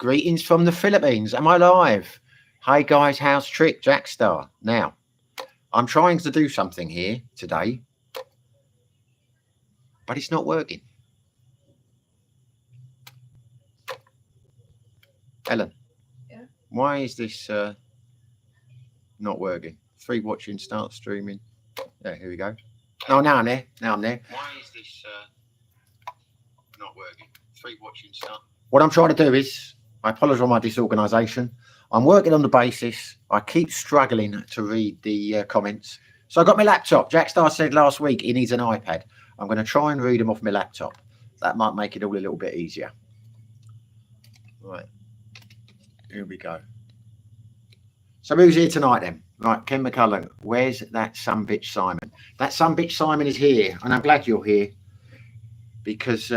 Greetings from the Philippines. Am I live? Hi guys, how's Trick Jackstar? Now, I'm trying to do something here today, but it's not working. Ellen, yeah. Why is this not working? 3 watching, start streaming. Yeah, here we go. Oh, now I'm there. Now I'm there. Why is this not working? 3 watching, start. What I'm trying to do is, I apologise for my disorganisation. I'm working on the basis. I keep struggling to read the comments. So I got my laptop. Jackstar said last week he needs an iPad. I'm going to try and read them off my laptop. That might make it all a little bit easier. Right. Here we go. So who's here tonight then? Right, Ken McCullough. Where's that sumbitch Simon? That sumbitch Simon is here, and I'm glad you're here because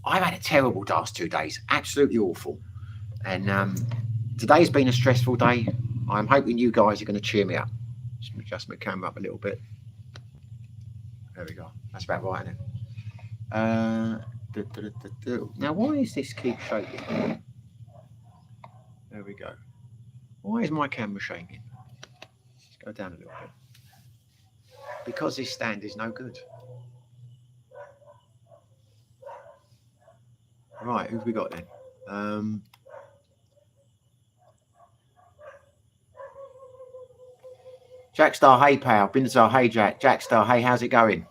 I've had a terrible last 2 days, absolutely awful. And today's been a stressful day. I'm hoping you guys are going to cheer me up. Just adjust my camera up a little bit. There we go. That's about right now. Now, why is this keep shaking? There we go. Why is my camera shaking? Let's go down a little bit. Because this stand is no good. Right, who've we got then? Jackstar, hey pal. Binzar, hey Jack. Jackstar, hey, how's it going?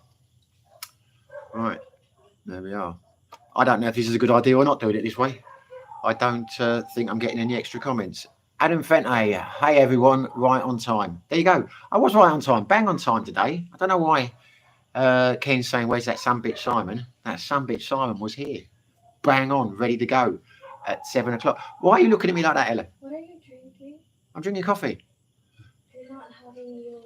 Right, there we are. I don't know if this is a good idea or not doing it this way. I don't think I'm getting any extra comments. Adam Fente, hey everyone, right on time. There you go. I was right on time, bang on time today. I don't know why Ken's saying, where's that sumbitch Simon? That sumbitch Simon was here. Bang on, ready to go at 7 o'clock. Why are you looking at me like that, Ella? What are you drinking? I'm drinking coffee. You're not having your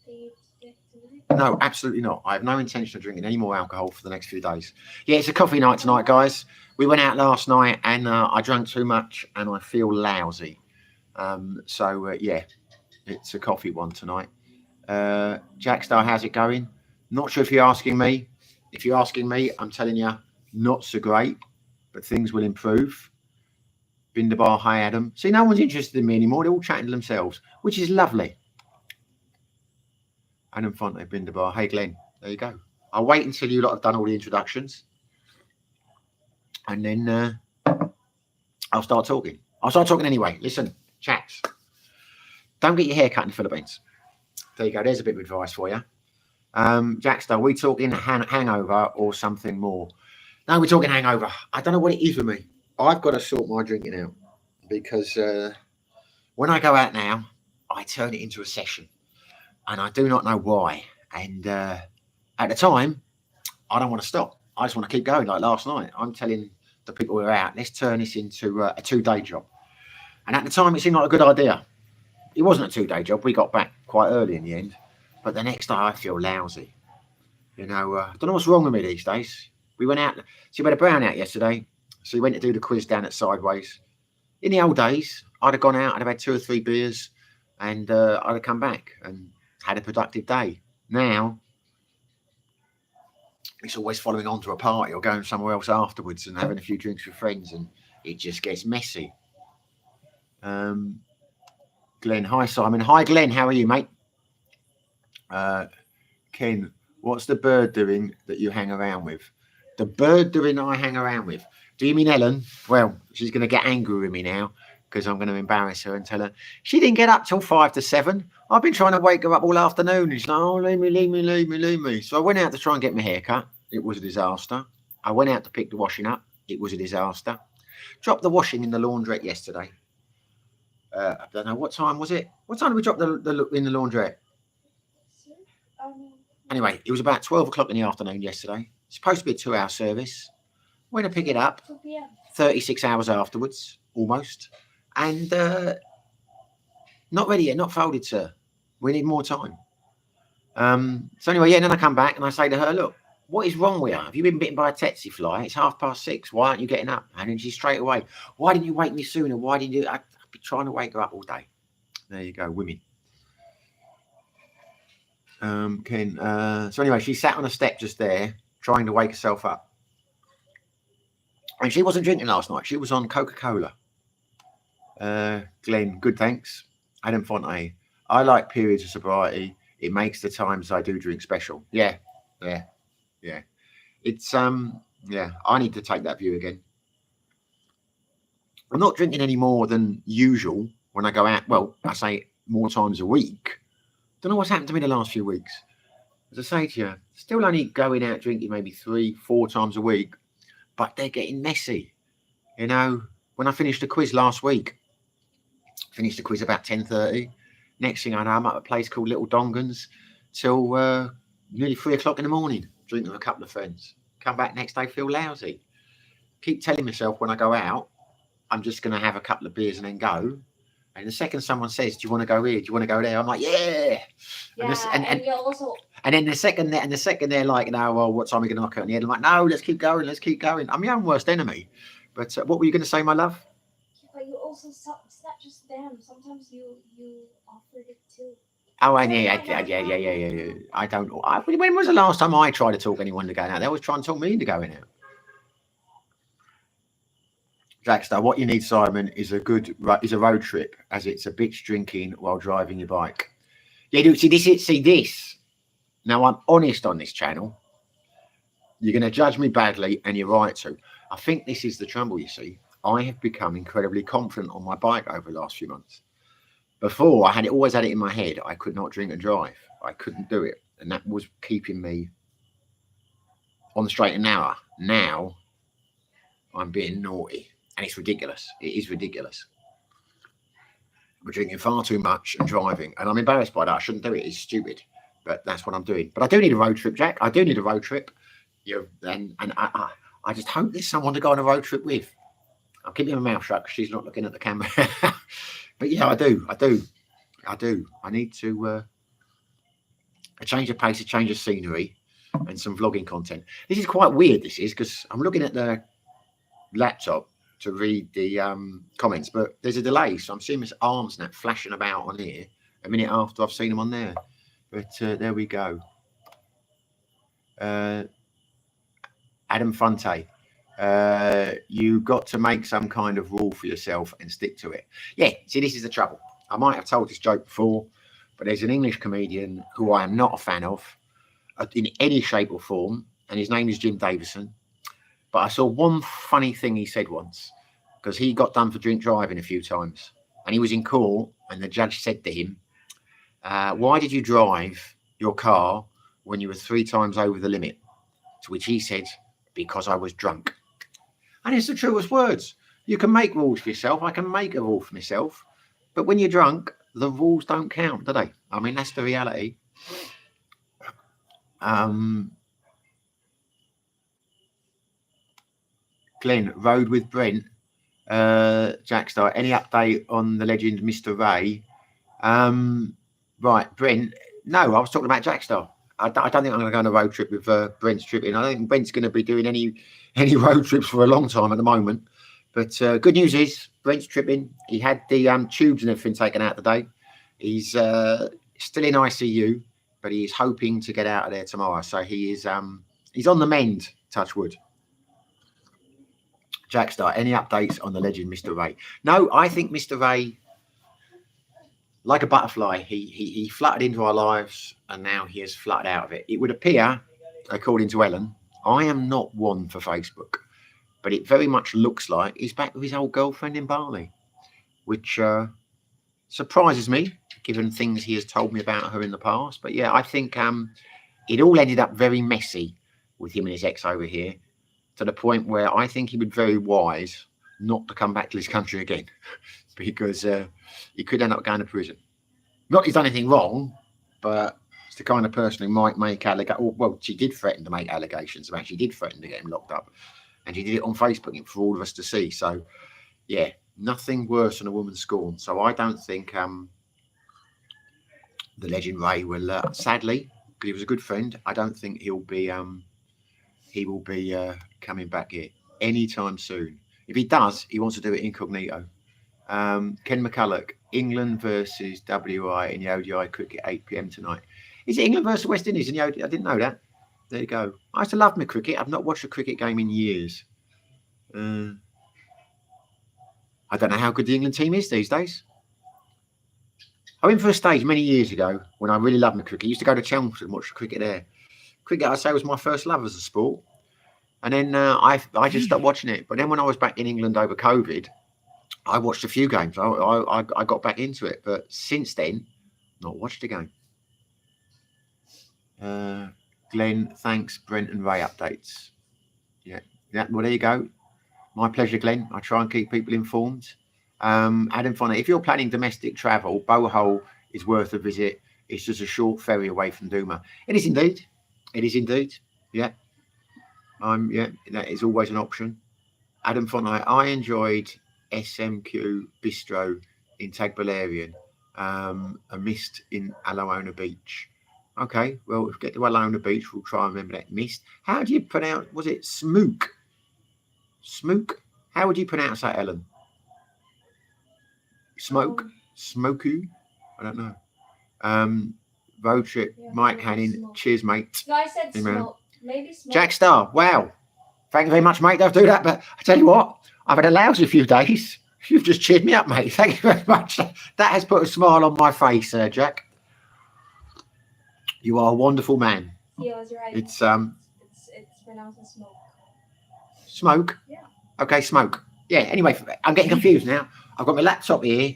stage stick tonight? No, absolutely not. I have no intention of drinking any more alcohol for the next few days. Yeah, it's a coffee night tonight, guys. We went out last night and I drank too much and I feel lousy. Yeah, it's a coffee one tonight. Jackstar, how's it going? Not sure if you're asking me. If you're asking me, I'm telling you, not so great, but things will improve. Bindabar, hi Adam. See, no one's interested in me anymore. They're all chatting to themselves, which is lovely. Adam Fonte, Bindabar. Hey Glenn, there you go. I'll wait until you lot have done all the introductions. And then I'll start talking. I'll start talking anyway. Listen, chats. Don't get your hair cut in the Philippines. There you go. There's a bit of advice for you. Jackstar, we talking hangover or something more? No, we're talking hangover. I don't know what it is with me. I've got to sort my drinking out because when I go out now, I turn it into a session. And I do not know why. And at the time, I don't want to stop. I just want to keep going like last night. I'm telling the people who are out, let's turn this into a 2-day job. And at the time, it seemed like a good idea. It wasn't a 2-day job. We got back quite early in the end. But the next day, I feel lousy. You know, I don't know what's wrong with me these days. We went out. So we had a brown out yesterday. So we went to do the quiz down at Sideways. In the old days, I'd have gone out, I'd have had 2 or 3 beers, and I'd have come back and had a productive day. Now, it's always following on to a party or going somewhere else afterwards and having a few drinks with friends, and it just gets messy. Glenn, hi Simon. Hi Glenn, how are you, mate? Ken, what's the bird doing that you hang around with? The bird doing that I hang around with? Do you mean Ellen? Well, she's going to get angry with me now because I'm going to embarrass her and tell her she didn't get up till 5 to 7. I've been trying to wake her up all afternoon. She's like, oh, leave me. So I went out to try and get my hair cut. It was a disaster. I went out to pick the washing up. It was a disaster. Dropped the washing in the laundrette yesterday. I don't know, what time was it? What time did we drop the in the laundrette? Anyway, it was about 12 o'clock in the afternoon yesterday. It's supposed to be a 2-hour service. Went to pick it up 36 hours afterwards, almost. And not ready yet, not folded, sir. We need more time. So anyway, yeah, and then I come back and I say to her, look, what is wrong with you? Have you been bitten by a tsetse fly? It's 6:30. Why aren't you getting up? And then she straight away, why didn't you wake me sooner? Why didn't you? I've been trying to wake her up all day. There you go, women. So anyway, she sat on a step just there, trying to wake herself up. And she wasn't drinking last night. She was on Coca-Cola. Glenn, good thanks. Adam Fonte, I like periods of sobriety. It makes the times I do drink special. Yeah. It's yeah, I need to take that view again. I'm not drinking any more than usual when I go out. Well, I say more times a week. Don't know what's happened to me the last few weeks. As I say to you, still only going out drinking maybe 3-4 times a week, but they're getting messy. You know, when I finished the quiz last week, finished the quiz about 10:30. Next thing I know, I'm at a place called Little Dongans till nearly 3 o'clock in the morning, drinking with a couple of friends. Come back next day, feel lousy. Keep telling myself when I go out, I'm just going to have a couple of beers and then go. And the second someone says, "Do you want to go here? Do you want to go there?" I'm like, "Yeah." And you also. And then the second they're like, "No, well, what time are we going to knock it on the head?" I'm like, "No, let's keep going. Let's keep going." I'm my own worst enemy. But what were you going to say, my love? But you also, it's not just them. Sometimes you offered it too. Oh, yeah. I don't. When was the last time I tried to talk anyone to go out? They always try and talk me into going out. Jackstar, what you need, Simon, is a road trip, as it's a bitch drinking while driving your bike. Yeah, dude. See this. Now I'm honest on this channel. You're going to judge me badly, and you're right to. I think this is the trouble. You see, I have become incredibly confident on my bike over the last few months. Before, I always had it in my head, I could not drink and drive. I couldn't do it. And that was keeping me on the straight and narrow. Now, I'm being naughty. And it's ridiculous. It is ridiculous. We're drinking far too much and driving. And I'm embarrassed by that. I shouldn't do it. It's stupid. But that's what I'm doing. But I do need a road trip, Jack. I do need a road trip. And I just hope there's someone to go on a road trip with. I'll keep my mouth shut because she's not looking at the camera. But yeah, I do. I need to a change of pace, a change of scenery, and some vlogging content. This is quite weird, this is, because I'm looking at the laptop to read the comments, but there's a delay, so I'm seeing this arms now flashing about on here a minute after I've seen them on there. But there we go. Adam Fonte. You got to make some kind of rule for yourself and stick to it. Yeah, see, this is the trouble. I might have told this joke before, but there's an English comedian who I am not a fan of in any shape or form, and his name is Jim Davison. But I saw one funny thing he said once, because he got done for drink driving a few times, and he was in court, and the judge said to him, "Why did you drive your car when you were 3 times over the limit?" To which he said, "Because I was drunk." And it's the truest words. You can make rules for yourself. I can make a rule for myself. But when you're drunk, the rules don't count, do they? I mean, that's the reality. Glenn, Road with Brent. Jackstar, any update on the legend Mr. Ray? Right, Brent. No, I was talking about Jackstar. I don't think I'm going to go on a road trip with Brent's tripping. I don't think Brent's going to be doing any road trips for a long time at the moment. But good news is Brent's tripping. He had the tubes and everything taken out today. He's still in ICU, but he is hoping to get out of there tomorrow. So he is he's on the mend, touch wood. Jackstar, any updates on the legend Mr. Ray? No, I think Mr. Ray, like a butterfly, he fluttered into our lives and now he has fluttered out of it. It would appear, according to Ellen, I am not one for Facebook, but it very much looks like he's back with his old girlfriend in Bali, which surprises me, given things he has told me about her in the past. But yeah, I think it all ended up very messy with him and his ex over here, to the point where I think he would be very wise not to come back to this country again, because he could end up going to prison. Not that he's done anything wrong, but it's the kind of person who might make allegations. Well, she did threaten to make allegations about. She did threaten to get him locked up, and she did it on Facebook for all of us to see. So, yeah, nothing worse than a woman scorned. So I don't think the legend Ray will, sadly, because he was a good friend, I don't think he will be coming back here anytime soon. If he does, he wants to do it incognito. Ken McCulloch, England versus WI in the ODI cricket, 8 p.m. tonight. Is it England versus West Indies in the ODI? I didn't know that. There you go. I used to love my cricket. I've not watched a cricket game in years. I don't know how good the England team is these days. I went for a stage many years ago when I really loved my cricket. I used to go to Chelmsford and watch the cricket there. Cricket, I'd say, was my first love as a sport. And then I just stopped watching it. But then when I was back in England over COVID, I watched a few games. I got back into it. But since then, not watched a game. Glenn, thanks. Brent and Ray updates. Yeah. Well, there you go. My pleasure, Glenn. I try and keep people informed. Adam Fonner, if you're planning domestic travel, Bohol is worth a visit. It's just a short ferry away from Douma. It is indeed. It is indeed. Yeah. That is always an option. Adam Fonner, I enjoyed SMQ Bistro in Tagbalarian. A mist in Alona Beach. Okay, well, if we get to Alona Beach, we'll try and remember that mist. How do you pronounce? Was it Smook? Smook? How would you pronounce that, Ellen? Smoke? Smoku? I don't know. Road trip. Yeah, Mike Hannon. Smoke. Cheers, mate. No, I said smoke. Maybe smoke. Jack Star. Wow. Thank you very much, mate. Don't do that. But I tell you what, I've had a lousy few days. You've just cheered me up, mate. Thank you very much. That has put a smile on my face, Jack. You are a wonderful man. Yeah, I was right. It's pronounced as smoke. Smoke? Yeah. Okay, smoke. Yeah, anyway, I'm getting confused now. I've got my laptop here.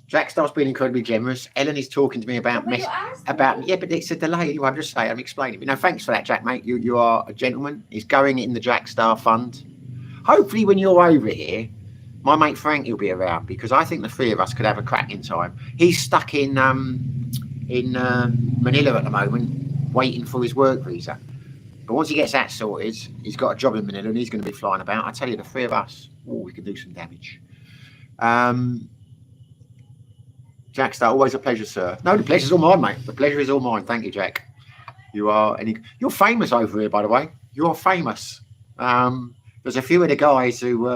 Jack Star's been incredibly generous. Ellen is talking to me about yeah, but it's a delay anyway. I'm just saying, I'm explaining. But no, thanks for that, Jack, mate. You are a gentleman. He's going in the Jack Star Fund. Hopefully, when you're over here, my mate Frank will be around because I think the three of us could have a cracking time. He's stuck in Manila at the moment, waiting for his work visa. But once he gets that sorted, he's got a job in Manila and he's going to be flying about. I tell you, the three of us, we could do some damage. Jack Star, always a pleasure, sir. No, the pleasure's all mine, mate. The pleasure is all mine. Thank you, Jack. You're famous over here, by the way. You are famous. There's a few of the guys who,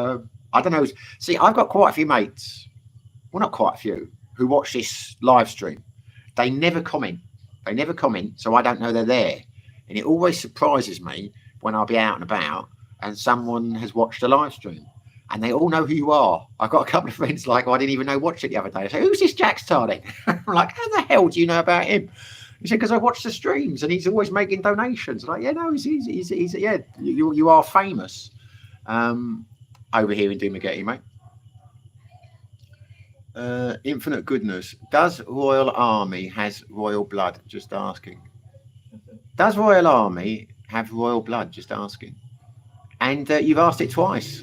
I don't know. See, I've got quite a few mates. Well, not quite a few, who watch this live stream. They never comment. So I don't know they're there. And it always surprises me when I'll be out and about and someone has watched a live stream. And they all know who you are. I've got a couple of friends like, I didn't even know watched it the other day. I say, who's this Jack Star then? I'm like, how the hell do you know about him? He said, because I watch the streams and he's always making donations. I'm like, yeah, no, he's yeah, you are famous over here in Dumagetti, mate. Infinite goodness. Does Royal Army has royal blood? Just asking. Does Royal Army have royal blood? Just asking. And you've asked it twice.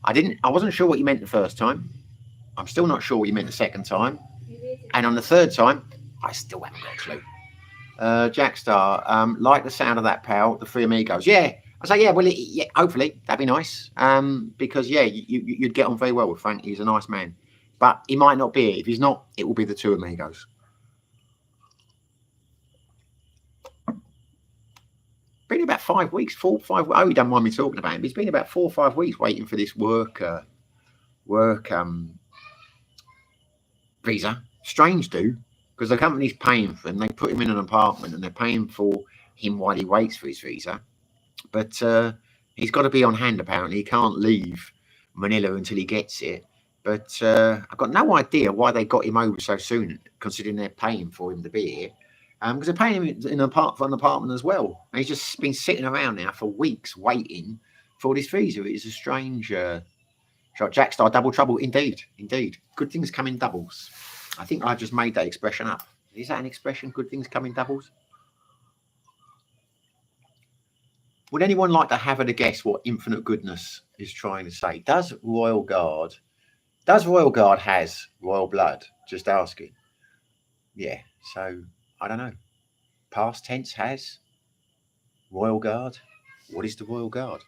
I wasn't sure what you meant the first time. I'm still not sure what you meant the second time. And on the third time, I still haven't got a clue. Jack Star, like the sound of that, pal, the Three Amigos. Yeah. I say, yeah, well, yeah, hopefully, that'd be nice. Because, yeah, you'd get on very well with Frank. He's a nice man. But he might not be. If he's not, it will be the Two Amigos. Been about 5 weeks, 4 or 5. Oh, you don't mind me talking about him. He's been about 4 or 5 weeks waiting for this work visa. Strange, dude, because the company's paying for him. They put him in an apartment and they're paying for him while he waits for his visa. But he's got to be on hand. Apparently, he can't leave Manila until he gets it. But I've got no idea why they got him over so soon, considering they're paying for him to be here. Because they're paying him in an apartment as well. And he's just been sitting around now for weeks waiting for this visa. It is a strange Jack Star, double trouble. Indeed. Good things come in doubles. I think I just made that expression up. Is that an expression? Good things come in doubles? Would anyone like to have a guess what infinite goodness is trying to say? Does Royal Guard has royal blood? Just asking. Yeah, so I don't know. Past tense has. Royal Guard. What is the Royal Guard?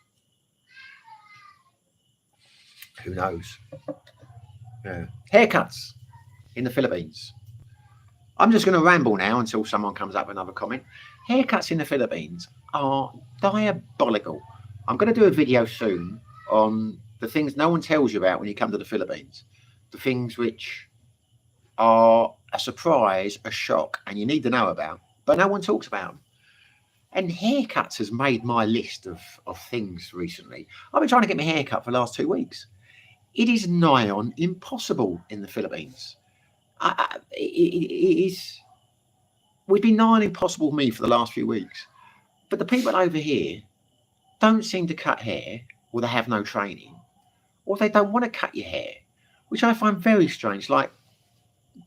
Who knows? Yeah. Haircuts in the Philippines. I'm just going to ramble now until someone comes up with another comment. Haircuts in the Philippines are diabolical. I'm going to do a video soon on the things no one tells you about when you come to the Philippines. The things which are a surprise, a shock, and you need to know about, but no one talks about them. And haircuts has made my list of things recently. I've been trying to get my hair cut for the last 2 weeks. It is nigh on impossible in the Philippines. It is. We've been nigh on impossible for me for the last few weeks. But the people over here don't seem to cut hair, or they have no training, or they don't want to cut your hair, which I find very strange. Like,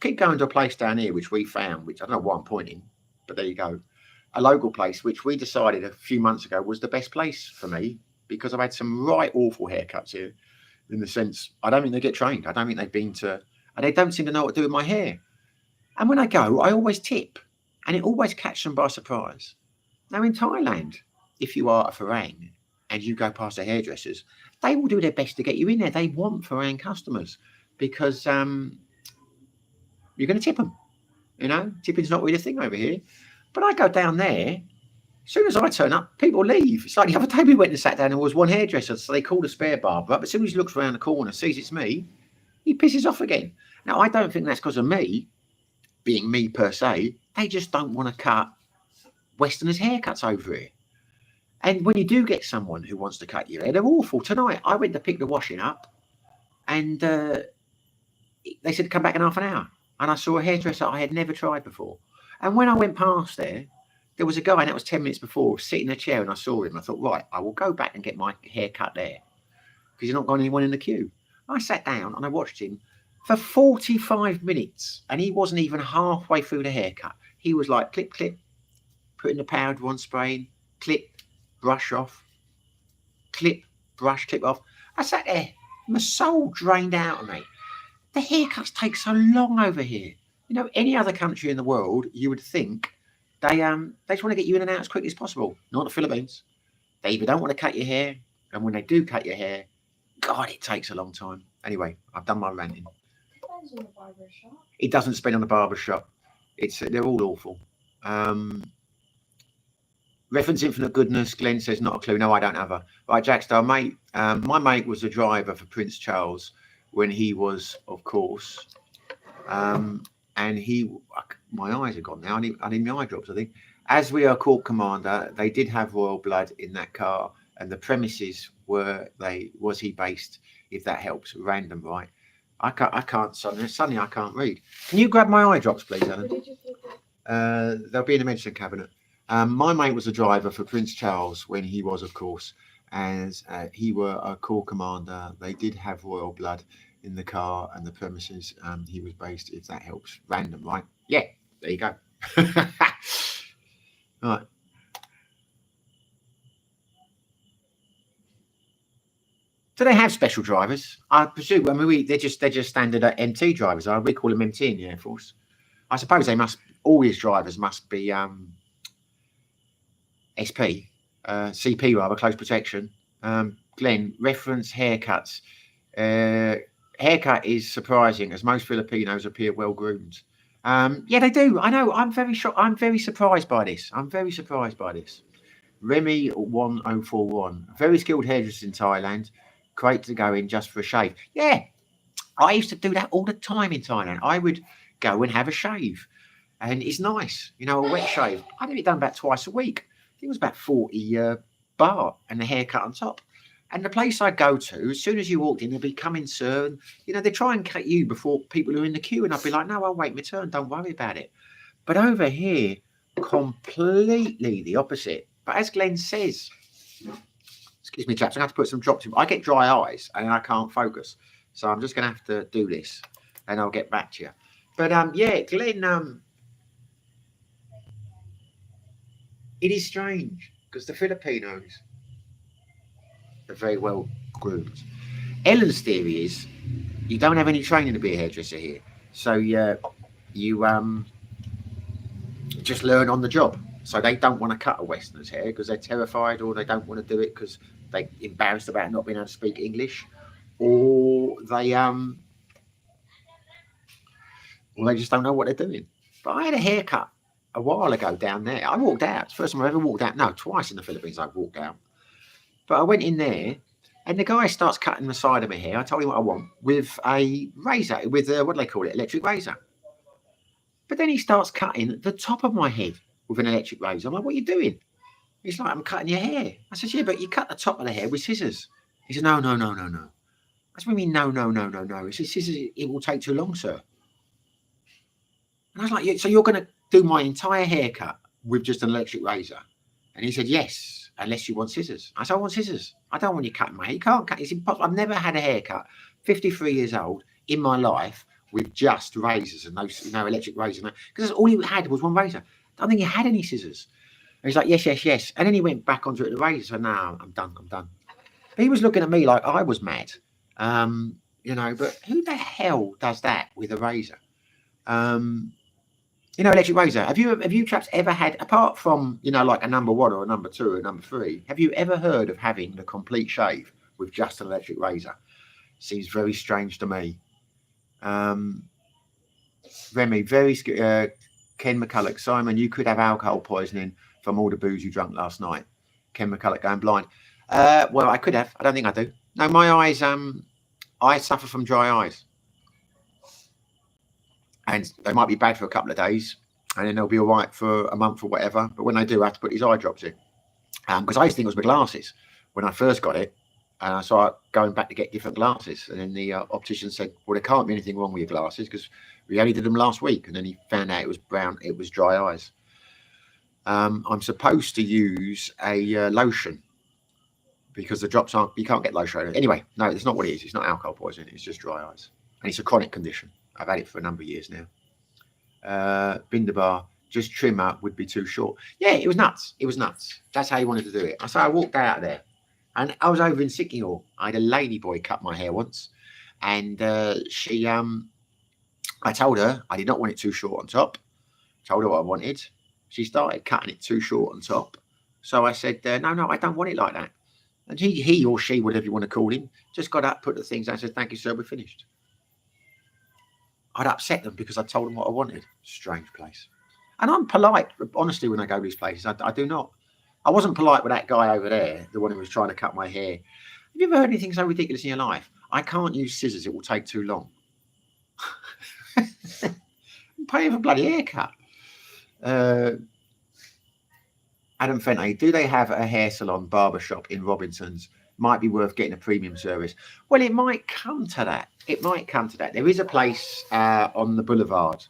keep going to a place down here, which we found, which I don't know why I'm pointing, but there you go. A local place, which we decided a few months ago was the best place for me, because I've had some right awful haircuts here, in the sense, I don't think they get trained. I don't think they've been to, and they don't seem to know what to do with my hair. And when I go, I always tip, and it always catches them by surprise. Now in Thailand, if you are a Farang and you go past the hairdressers, they will do their best to get you in there. They want Farang customers because you're going to tip them. You know, tipping's not really a thing over here. But I go down there, as soon as I turn up, people leave. It's like the other day we went and sat down and there was one hairdresser, so they called a spare barber up. As soon as he looks around the corner, sees it's me, he pisses off again. Now, I don't think that's because of me, being me per se. They just don't want to cut Westerners' haircuts over here. And when you do get someone who wants to cut your hair, they're awful. Tonight, I went to pick the washing up, and they said to come back in half an hour. And I saw a hairdresser I had never tried before. And when I went past there was a guy, and that was 10 minutes before, sitting in a chair, and I saw him. I thought, right, I will go back and get my hair cut there, because you're not got anyone in the queue. I sat down and I watched him for 45 minutes, and he wasn't even halfway through the haircut. He was like, clip, clip, putting the powder on, spraying, clip, brush off, clip, brush, clip off. I sat there, my soul drained out of me. The haircuts take so long over here. You know, any other country in the world, you would think they just want to get you in and out as quickly as possible. Not the Philippines. They either don't want to cut your hair, and when they do cut your hair, God, it takes a long time. Anyway, I've done my ranting. Depends on the barber shop. It doesn't spend on the barber shop. They're all awful. Reference Infinite Goodness, Glenn says, not a clue. No, I don't have a. Right, Jackstar, mate. My mate was a driver for Prince Charles when he was, of course, and my eyes are gone now. I need my eye drops, I think. As we are court commander, they did have royal blood in that car, and the premises was he based, if that helps. Random, right? I can't suddenly I can't read. Can you grab my eye drops, please, Alan? Where did you put them? They'll be in the medicine cabinet. My mate was a driver for Prince Charles when he was, of course, as he were a corps commander. They did have royal blood in the car and the premises he was based, if that helps. Random, right? Yeah, there you go. Right. Do they have special drivers? I presume. I mean, they're just standard MT drivers. We call them MT in the Air Force. I suppose they must. All his drivers must be SP, CP rather, close protection. Glenn, reference haircuts. Haircut is surprising, as most Filipinos appear well groomed. Yeah, they do. I know. I'm very surprised by this. Remy 1041, very skilled hairdressers in Thailand. Great to go in just for a shave. Yeah, I used to do that all the time in Thailand. I would go and have a shave, and it's nice, you know, a wet shave. I did it done about twice a week. I think it was about 40 baht and the haircut on top. And the place I go to, as soon as you walked in, they'd be coming, sir. And, you know, they try and cut you before people are in the queue. And I'd be like, no, I'll wait my turn. Don't worry about it. But over here, completely the opposite. But as Glenn says, excuse me, chaps, I'm going to have to put some drops in. I get dry eyes and I can't focus. So I'm just going to have to do this and I'll get back to you. But yeah, Glenn, it is strange because the Filipinos are very well groomed. Ellen's theory is you don't have any training to be a hairdresser here. So you just learn on the job. So they don't want to cut a Westerner's hair because they're terrified, or they don't want to do it because they're embarrassed about not being able to speak English, or they just don't know what they're doing. But I had a haircut a while ago down there. I walked out. It's the first time I ever walked out. No, twice in the Philippines I've walked out. But I went in there, and the guy starts cutting the side of my hair. I told him what I want with a razor, with what do they call it, electric razor. But then he starts cutting the top of my head with an electric razor. I'm like, what are you doing? He's like, I'm cutting your hair. I said, yeah, but you cut the top of the hair with scissors. He said, no. I said, what do you mean, no? He said, scissors, it will take too long, sir. And I was like, yeah, so you're going to do my entire haircut with just an electric razor? And he said, yes, unless you want scissors. I said, I want scissors. I don't want you cutting my hair. You can't cut. It's impossible. I've never had a haircut, 53 years old, in my life, with just razors and no electric razor. Because all he had was one razor. I don't think he had any scissors. And he's like, yes. And then he went back onto it, the razor. So no, I'm done. But he was looking at me like I was mad. But who the hell does that with a razor? Electric razor. Have you chaps ever had, apart from, like a number 1 or a number 2 or a number 3, have you ever heard of having the complete shave with just an electric razor? Seems very strange to me. Remy, Ken McCulloch, Simon, you could have alcohol poisoning from all the booze you drank last night. Ken McCulloch going blind. Well, I could have. I don't think I do. No, my eyes, I suffer from dry eyes. And they might be bad for a couple of days, and then they'll be all right for a month or whatever. But when they do, I have to put these eye drops in. Because I used to think it was my glasses when I first got it. And I started going back to get different glasses. And then the optician said, well, there can't be anything wrong with your glasses because we only did them last week. And then he found out it was brown. It was dry eyes. I'm supposed to use a lotion because the drops aren't, you can't get lotion. Anyway, no, it's not what it is. It's not alcohol poisoning. It's just dry eyes. And it's a chronic condition. I've had it for a number of years now. Binderbar, just trimmer would be too short. Yeah, it was nuts. That's how he wanted to do it. So I walked out of there. And I was over in Sydney Hall. I had a lady boy cut my hair once. And I told her I did not want it too short on top. Told her what I wanted. She started cutting it too short on top. So I said, no, I don't want it like that. And he or she, whatever you want to call him, just got up, put the things down, and said, thank you, sir, we're finished. I'd upset them because I told them what I wanted. Strange place. And I'm polite, honestly, when I go to these places. I do not. I wasn't polite with that guy over there, the one who was trying to cut my hair. Have you ever heard anything so ridiculous in your life? I can't use scissors. It will take too long. I'm paying for a bloody haircut. Adam Fenty, do they have a hair salon, barber shop in Robinson's? Might be worth getting a premium service. Well, it might come to that. There is a place on the boulevard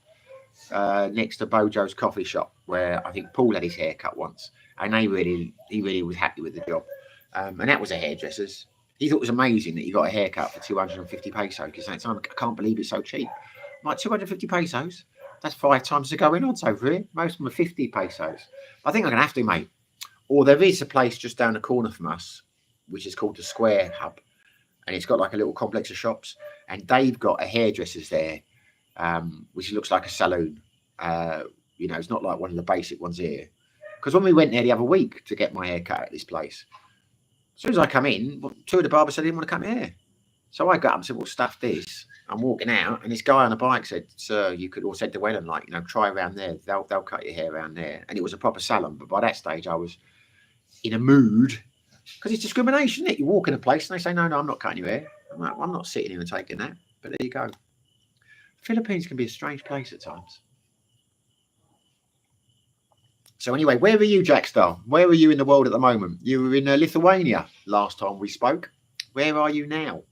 next to Bojo's coffee shop where I think Paul had his hair cut once. And he really was happy with the job. And that was a hairdresser's. He thought it was amazing that you got a haircut for 250 pesos. Because at the time, I can't believe it's so cheap. I'm like, 250 pesos? That's 5 times the going odds over here. Most of them are 50 pesos. I think I'm going to have to, mate. Or there is a place just down the corner from us, which is called the Square Hub. And it's got like a little complex of shops. And they've got a hairdresser's there, which looks like a saloon. It's not like one of the basic ones here. Because when we went there the other week to get my hair cut at this place, as soon as I come in, 2 of the barbers said they didn't want to come here. So I got up and said, well, stuff this. I'm walking out, and this guy on a bike said, sir, you could, or said to Wellen, try around there. They'll cut your hair around there. And it was a proper salon. But by that stage, I was in a mood. Because it's discrimination, isn't it? You walk in a place and they say, no, I'm not cutting your hair. I'm like, well, I'm not sitting here and taking that. But there you go. Philippines can be a strange place at times. So anyway, where are you, Jackstar? Where are you in the world at the moment? You were in Lithuania last time we spoke. Where are you now?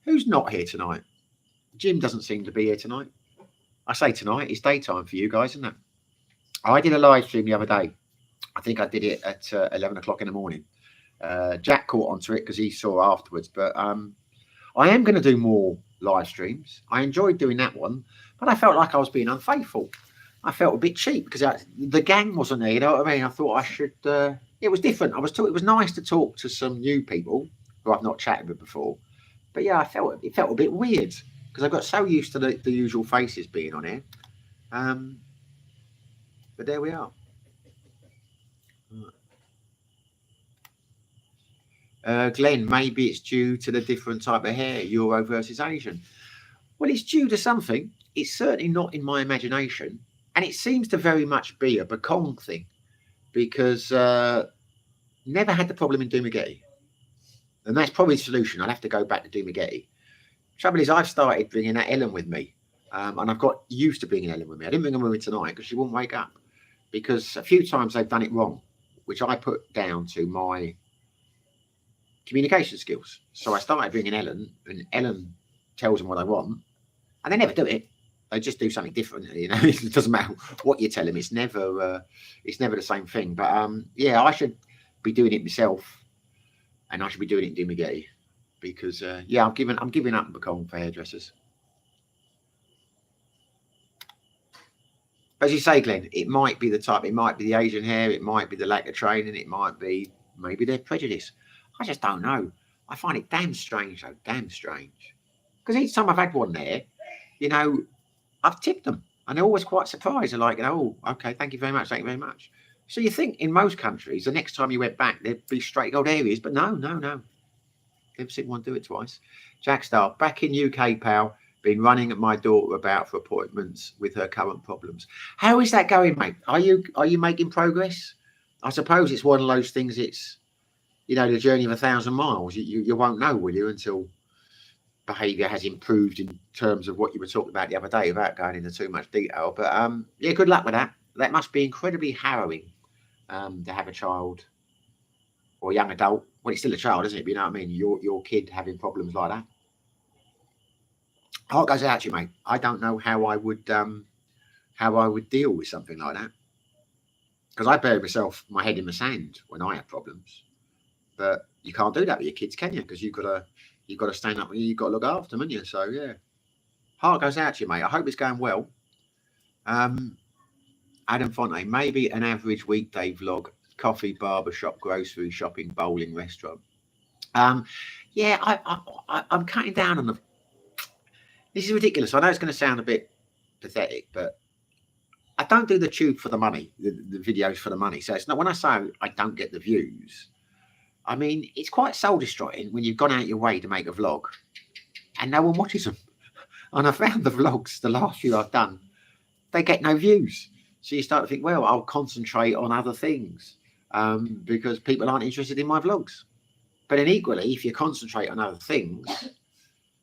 Who's not here tonight? Jim doesn't seem to be here tonight. I say tonight, it's daytime for you guys, isn't it? I did a live stream the other day. I think I did it at 11 o'clock in the morning. Jack caught onto it because he saw afterwards. But I am going to do more live streams. I enjoyed doing that one. But I felt like I was being unfaithful. I felt a bit cheap because the gang wasn't there. You know what I mean? I thought I should. It was different. It was nice to talk to some new people who I've not chatted with before. But yeah, it felt a bit weird because I got so used to the usual faces being on here. But there we are. Glenn, maybe it's due to the different type of hair, Euro versus Asian. Well, it's due to something. It's certainly not in my imagination. And it seems to very much be a Bekong thing because never had the problem in Dumaguete. And that's probably the solution. I'll have to go back to Dumaguete. Trouble is, I've started bringing that Ellen with me. And I've got used to bringing Ellen with me. I didn't bring her with me tonight because she wouldn't wake up. because a few times they've done it wrong, which I put down to my communication skills. So I started ringing Ellen, and Ellen tells them what I want, and they never do it. They just do something different. It doesn't matter what you tell them. It's never the same thing. But yeah, I should be doing it myself, and I should be doing it in Dimaghetti, because yeah, I'm giving up Bacon for hairdressers. As you say, Glenn, it might be the type, it might be the Asian hair, it might be the lack of training, it might be maybe their prejudice. I just don't know. I find it damn strange, though, damn strange. Because each time I've had one there, I've tipped them, and they're always quite surprised. They're like, oh, okay, thank you very much, thank you very much. So you think in most countries, the next time you went back, there'd be straight gold areas, but no. Never seen one do it twice. Jack Star, back in UK, pal. Been running at my daughter about for appointments with her current problems. How is that going, mate? Are you making progress? I suppose it's one of those things. It's the journey of 1,000 miles. You won't know, will you, until behaviour has improved in terms of what you were talking about the other day, without going into too much detail. But yeah, good luck with that. That must be incredibly harrowing to have a child or a young adult. Well, it's still a child, isn't it? But you know what I mean? Your kid having problems like that. Heart goes out to you, mate. I don't know how I would deal with something like that, because I bury my head in the sand when I have problems. But you can't do that with your kids, can you? Because you've got to stand up and you've got to look after them, haven't you? So yeah, heart goes out to you, mate. I hope it's going well. Adam Fonte, maybe an average weekday vlog: coffee, barber shop, grocery shopping, bowling, restaurant. Yeah, I'm cutting down on the. This is ridiculous. I know it's going to sound a bit pathetic, but I don't do the tube for the money, the videos for the money. So it's not, when I say I don't get the views, I mean, it's quite soul destroying when you've gone out your way to make a vlog and no one watches them. And I found the vlogs, the last few I've done, they get no views. So you start to think, well, I'll concentrate on other things because people aren't interested in my vlogs. But then equally, if you concentrate on other things,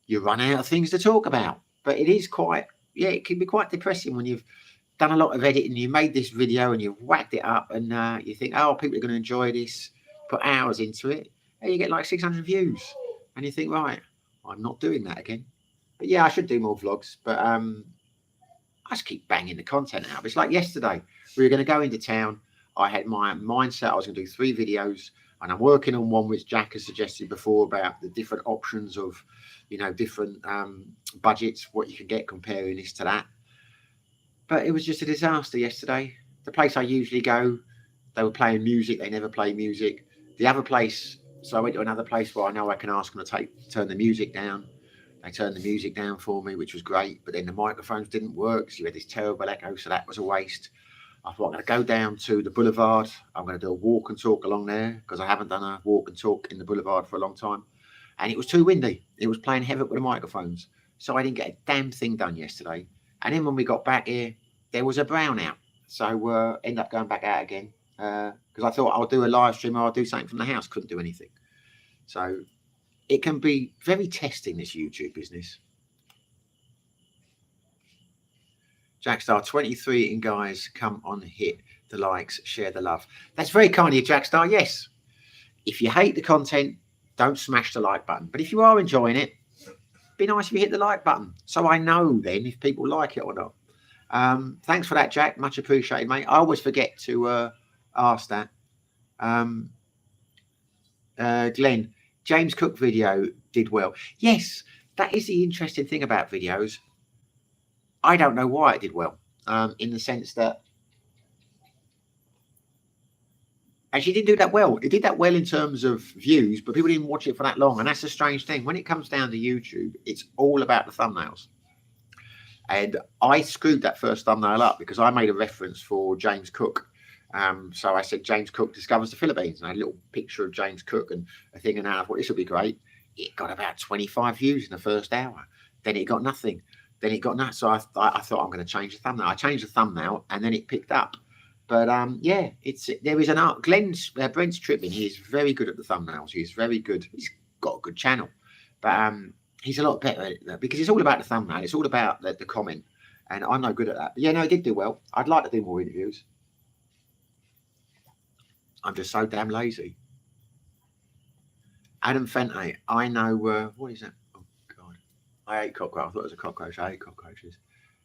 you run out of things to talk about. But it is quite, yeah, it can be quite depressing when you've done a lot of editing, you made this video and you've whacked it up, and you think, oh, people are going to enjoy this, put hours into it, and you get like 600 views. And you think, right, I'm not doing that again. But yeah, I should do more vlogs, but I just keep banging the content out. It's like yesterday, we were going to go into town. I had my mindset, I was going to do 3 videos, and I'm working on one which Jack has suggested before about the different options of, different budgets, what you can get comparing this to that. But it was just a disaster yesterday. The place I usually go, they were playing music. They never play music. The other place, so I went to another place where I know I can ask them to turn the music down. They turned the music down for me, which was great. But then the microphones didn't work, so you had this terrible echo, so that was a waste. I thought I'm going to go down to the boulevard. I'm going to do a walk and talk along there, because I haven't done a walk and talk in the boulevard for a long time. And it was too windy. It was playing havoc with the microphones. So I didn't get a damn thing done yesterday. And then when we got back here, there was a brownout. So ended up going back out again, because I thought I'll do a live stream or I'll do something from the house. Couldn't do anything. So it can be very testing, this YouTube business. Jackstar 23 and guys, come on, hit the likes, share the love. That's very kind of you, Jackstar. Yes. If you hate the content, don't smash the like button. But if you are enjoying it, be nice if you hit the like button, so I know then if people like it or not. Thanks for that, Jack. Much appreciated, mate. I always forget to ask that. Glenn, James Cook video did well. Yes, that is the interesting thing about videos. I don't know why it did well, in the sense that actually didn't do that well. It did that well in terms of views, but people didn't watch it for that long. And that's a strange thing. When it comes down to YouTube, it's all about the thumbnails. And I screwed that first thumbnail up because I made a reference for James Cook. So I said, James Cook discovers the Philippines. And I had a little picture of James Cook and a thing. And I thought, this will be great. It got about 25 views in the first hour. Then it got nothing. Then it got nothing. So I thought, I'm going to change the thumbnail. I changed the thumbnail and then it picked up. But yeah, there is an art. Brent's tripping. He is very good at the thumbnails. He's very good. He's got a good channel. But he's a lot better at it because it's all about the thumbnail. It's all about the comment. And I'm no good at that. But yeah, no, I did do well. I'd like to do more interviews. I'm just so damn lazy. Adam Fente, I know, what is that? Oh, God. I hate cockroaches. I thought it was a cockroach. I hate cockroaches.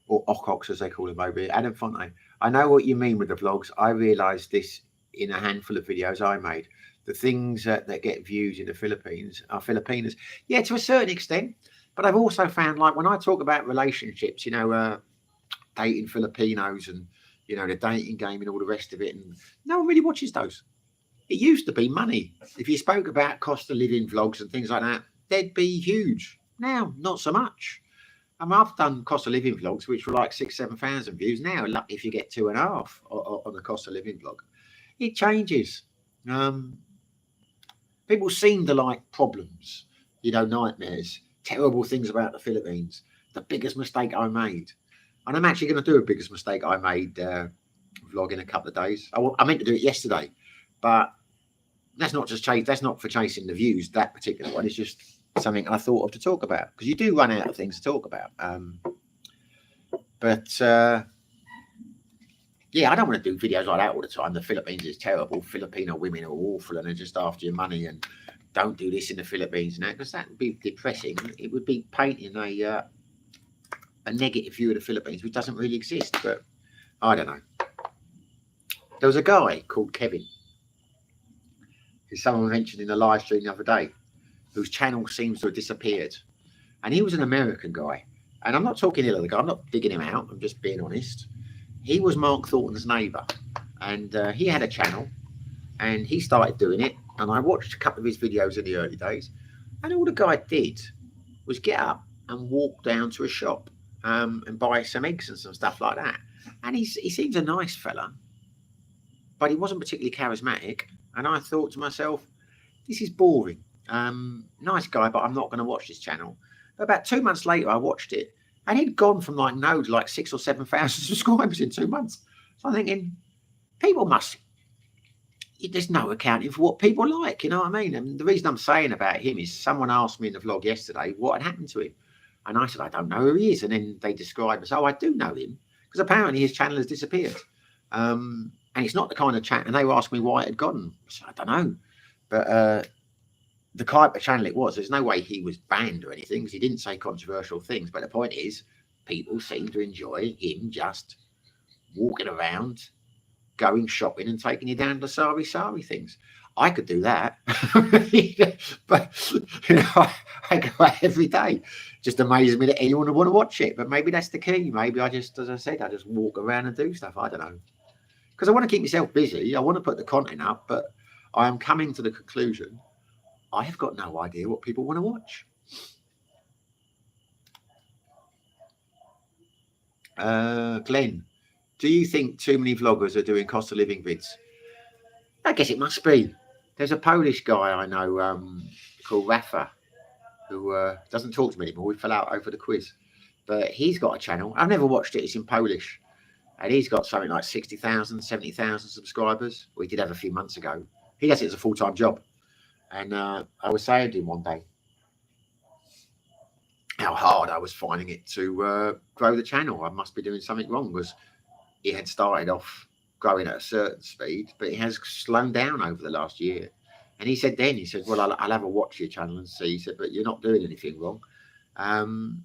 Or ockox, as they call them over here. Adam Fonte, I know what you mean with the vlogs. I realised this in a handful of videos I made. The things that get views in the Philippines are Filipinas. Yeah, to a certain extent. But I've also found, like, when I talk about relationships, you know, dating Filipinos and, you know, the dating game and all the rest of it, and no one really watches those. It used to be money. If you spoke about cost of living vlogs and things like that, they'd be huge. Now, not so much. I mean, I've done cost of living vlogs, which were like 6,000-7,000 views. Now, if you get 2.5 on the cost of living vlog, it changes. People seem to like problems, you know, nightmares, terrible things about the Philippines. The biggest mistake I made. And I'm actually going to do a biggest mistake I made vlog in a couple of days. I meant to do it yesterday, but that's not just that's not for chasing the views. That particular one is just something I thought of to talk about, because you do run out of things to talk about. Yeah, I don't want to do videos like that all the time. The Philippines is terrible. Filipino women are awful and they're just after your money, and don't do this in the Philippines now, because that would be depressing. It would be painting a negative view of the Philippines, which doesn't really exist. But I don't know. There was a guy called Kevin, who someone mentioned in the live stream the other day, whose channel seems to have disappeared. And he was an American guy. And I'm not talking ill of the guy. I'm not digging him out. I'm just being honest. He was Mark Thornton's neighbour. And he had a channel. And he started doing it. And I watched a couple of his videos in the early days. And all the guy did was get up and walk down to a shop and buy some eggs and some stuff like that. And he seems a nice fella. But he wasn't particularly charismatic. And I thought to myself, this is boring. Nice guy, but I'm not going to watch this channel. But about 2 months later, I watched it, and he'd gone from like no to like 6,000 or 7,000 subscribers in 2 months. So I'm thinking, people must. There's no accounting for what people like, you know what I mean? And the reason I'm saying about him is someone asked me in the vlog yesterday what had happened to him, and I said I don't know who he is, and then they described us. Oh, I do know him, because apparently his channel has disappeared. And it's not the kind of chat. And they were asking me why it had gone. I said, I don't know, but. The type of channel it was, there's no way he was banned or anything, because he didn't say controversial things. But the point is, people seem to enjoy him just walking around, going shopping and taking you down to sari things. I could do that. But, you know, I go out every day. Just amazes me that anyone would want to watch it. But maybe that's the key. Maybe I just, as I said, I just walk around and do stuff. I don't know. Because I want to keep myself busy. I want to put the content up. But I am coming to the conclusion, I have got no idea what people want to watch. Glenn, do you think too many vloggers are doing cost of living vids? I guess it must be. There's a Polish guy I know called Rafa, who doesn't talk to me anymore. We fell out over the quiz. But he's got a channel. I've never watched it. It's in Polish. And he's got something like 60,000, 70,000 subscribers. We did have a few months ago. He does it as a full-time job. And I was saying to him one day how hard I was finding it to grow the channel. I must be doing something wrong, because it had started off growing at a certain speed, but it has slowed down over the last year. And he said, well, I'll have a watch your channel and see. He said, but you're not doing anything wrong.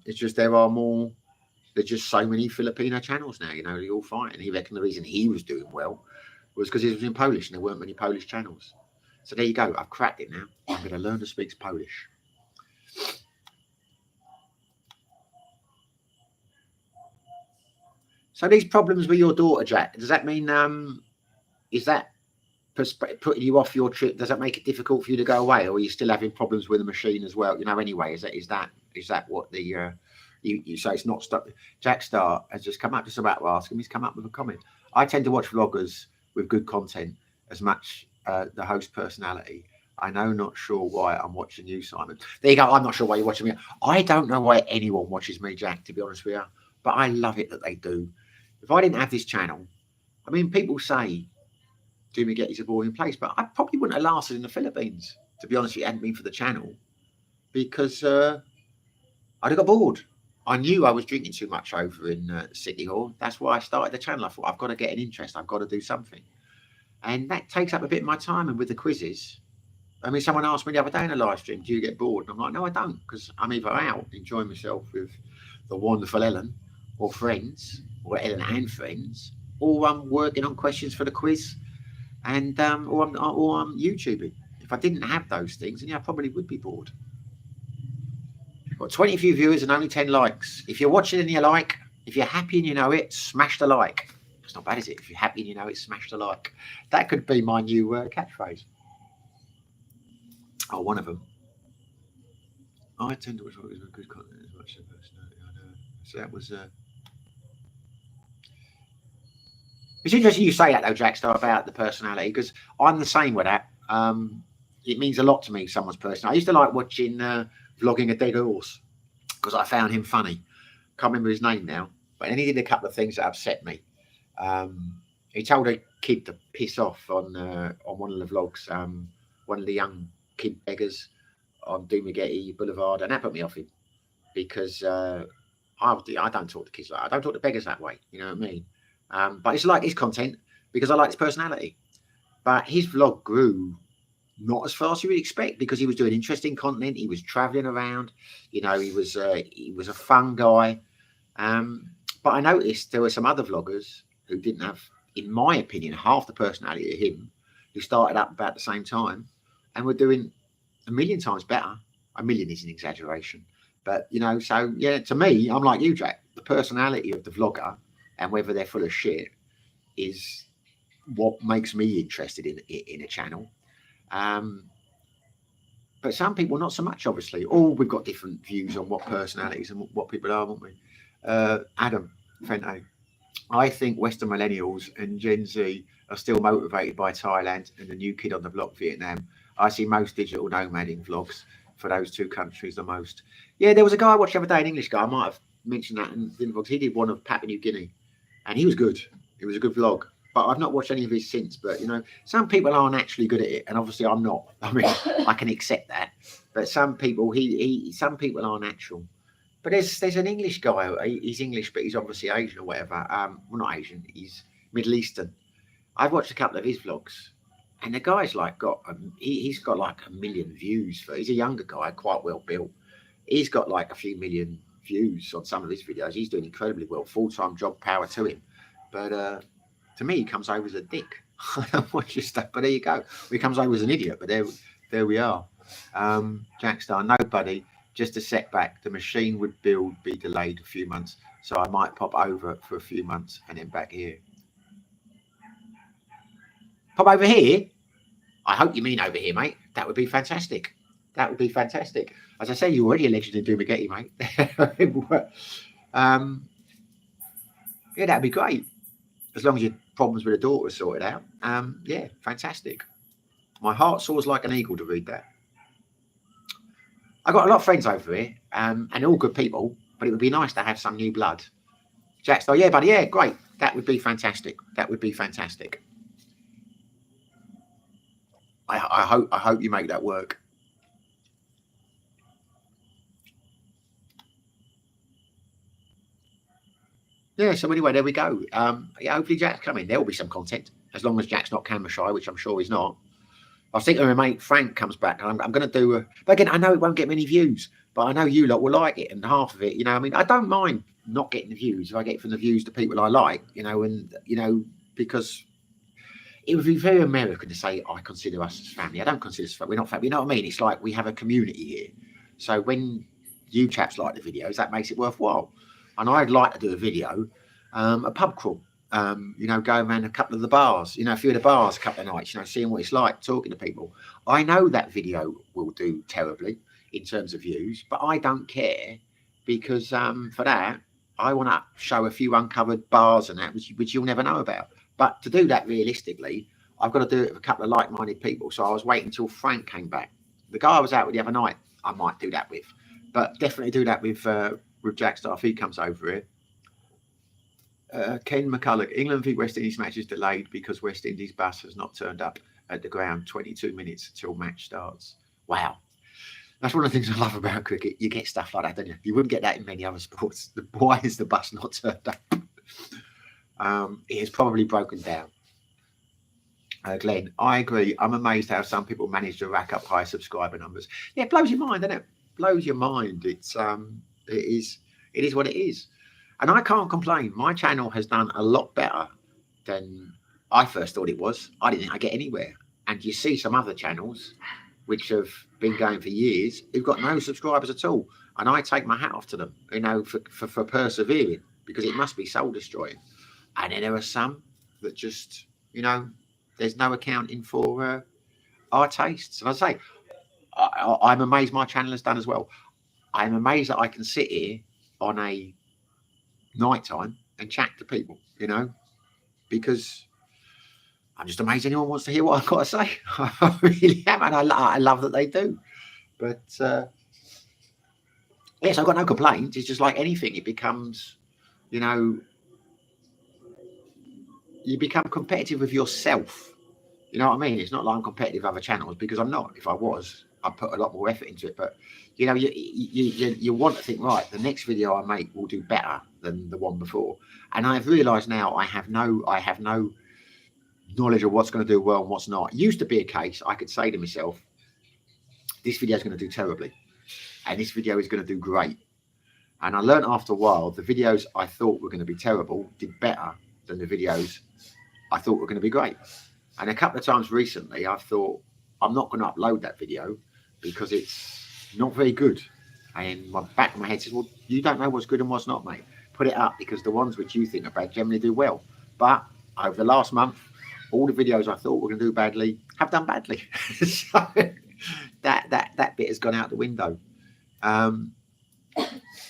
It's just there's just so many Filipino channels now, you know, they're all fine. And he reckoned the reason he was doing well was because he was in Polish and there weren't many Polish channels. So there you go. I've cracked it now. I'm going to learn to speak Polish. So these problems with your daughter, Jack, does that mean, is that putting you off your trip? Does that make it difficult for you to go away, or are you still having problems with the machine as well? You know, anyway, is that what the, you say it's not stuck? Jack Star has just come up, just about to ask him, he's come up with a comment. I tend to watch vloggers with good content as much the host personality. I know, not sure why I'm watching you, Simon. There you go. I'm not sure why you're watching me. I don't know why anyone watches me, Jack, to be honest with you, but I love it that they do. If I didn't have this channel, I mean, people say Dumagetti's a boring place, but I probably wouldn't have lasted in the Philippines, to be honest with you, hadn't been for the channel, because I'd have got bored. I knew I was drinking too much over in City Hall. That's why I started the channel. I thought, I've got to get an interest. I've got to do something. and that takes up a bit of my time. And with the quizzes, I mean, someone asked me the other day in a live stream, do you get bored? And I'm like, no, I don't, because I'm either out enjoying myself with the wonderful Ellen or friends, or Ellen and friends, or I'm working on questions for the quiz, and or I'm YouTubing. If I didn't have those things, then I probably would be bored. Got 20 few viewers and only 10 likes. If you're watching and you like, if you're happy and you know it, smash the like. It's not bad, is it? If you're happy and you know it, smash the like. That could be my new catchphrase. Oh, one of them. I tend to watch what is good content as much as personality. I know. So that was. It's interesting you say that though, Jackstar, about the personality, because I'm the same with that. It means a lot to me, someone's personality. I used to like watching vlogging a dead horse because I found him funny. Can't remember his name now, but then he did a couple of things that upset me. He told a kid to piss off on one of the vlogs. One of the young kid beggars on Dumagetti Boulevard, and that put me off him because I don't talk to kids like that. I don't talk to beggars that way. You know what I mean? But it's like his content because I like his personality. But his vlog grew not as fast as you would expect because he was doing interesting content. He was traveling around. You know, he was a fun guy. But I noticed there were some other vloggers who didn't have, in my opinion, half the personality of him, who started up about the same time and were doing a million times better. A million is an exaggeration. But, you know, so, yeah, to me, I'm like you, Jack. The personality of the vlogger and whether they're full of shit is what makes me interested in a channel. But some people, not so much, obviously. All we've got different views on what personalities and what people are, haven't we? Adam Fente. I think Western millennials and Gen Z are still motivated by Thailand and the new kid on the block, Vietnam. I see most digital nomading vlogs for those two countries the most. Yeah, there was a guy I watched the other day, an English guy. I might have mentioned that in the vlogs. He did one of Papua New Guinea, and he was good. It was a good vlog. But I've not watched any of his since. But, you know, some people are naturally good at it, and obviously I'm not. I mean, I can accept that. But some people, some people are natural. But there's an English guy. He's English, but he's obviously Asian or whatever. Well, not Asian. He's Middle Eastern. I've watched a couple of his vlogs, and the guy's like he's got like 1 million views. He's a younger guy, quite well built. He's got like a few million views on some of his videos. He's doing incredibly well. Full-time job, power to him. But to me, he comes over as a dick. I don't watch his stuff, but there you go. He comes over as an idiot, but there we are. Jackstar, nobody. Just a setback. The machine would be delayed a few months, so I might pop over for a few months and then back here. Pop over here? I hope you mean over here, mate. That would be fantastic. That would be fantastic. As I say, you're already a legend in Dumagetti, mate. Yeah, that'd be great. As long as your problems with the daughter are sorted out. Yeah, fantastic. My heart soars like an eagle to read that. I've got a lot of friends over here, and all good people, but it would be nice to have some new blood. Jackstar, yeah, buddy, yeah, great. That would be fantastic. That would be fantastic. I hope you make that work. Yeah, so anyway, there we go. Yeah, hopefully Jack's coming. There will be some content, as long as Jack's not camera shy, which I'm sure he's not. I was thinking my mate Frank comes back, and I'm going to do but again, I know it won't get many views, but I know you lot will like it, and half of it, you know, I mean, I don't mind not getting the views if I get from the views the people I like, you know, and, you know, because it would be very American to say I consider us as family. I don't consider us family. We're not family. You know what I mean? It's like we have a community here. So when you chaps like the videos, that makes it worthwhile. And I'd like to do a video, a pub crawl. You know, going around a couple of the bars, you know, a few of the bars a couple of nights, you know, seeing what it's like, talking to people. I know that video will do terribly in terms of views, but I don't care because for that, I want to show a few uncovered bars and that, which you'll never know about. But to do that realistically, I've got to do it with a couple of like-minded people. So I was waiting until Frank came back. The guy I was out with the other night, I might do that with, but definitely do that with Jackstar if he comes over here. Ken McCulloch, England v West Indies match is delayed because West Indies bus has not turned up at the ground 22 minutes until match starts. Wow. That's one of the things I love about cricket. You get stuff like that, don't you? You wouldn't get that in many other sports. Why is the bus not turned up? It has probably broken down. Glenn, I agree. I'm amazed how some people manage to rack up high subscriber numbers. Yeah, it blows your mind, doesn't it? Blows your mind. It is what it is. And I can't complain. My channel has done a lot better than I first thought it was. I didn't think I'd get anywhere. And you see some other channels which have been going for years who've got no subscribers at all. And I take my hat off to them, you know, for persevering, because it must be soul destroying. And then there are some that just, you know, there's no accounting for our tastes. And I say, I'm amazed my channel has done as well. I'm amazed that I can sit here on a night time and chat to people, you know, because I'm just amazed anyone wants to hear what I've got to say. I really am, and I love that they do. But yes, I've got no complaints. It's just like anything. It becomes, you know, you become competitive with yourself. You know what I mean? It's not like I'm competitive with other channels, because I'm not. If I was, I'd put a lot more effort into it. But you know, you want to think, right, the next video I make will do better than the one before. And I've realised now I have no knowledge of what's going to do well and what's not. It used to be a case I could say to myself, this video is going to do terribly, and this video is going to do great. And I learned after a while, the videos I thought were going to be terrible did better than the videos I thought were going to be great. And a couple of times recently, I've thought, I'm not going to upload that video because it's not very good. And my back of my head says, well, you don't know what's good and what's not, mate. Put it up, because the ones which you think are bad generally do well. But over the last month, all the videos I thought were going to do badly have done badly. So that bit has gone out the window.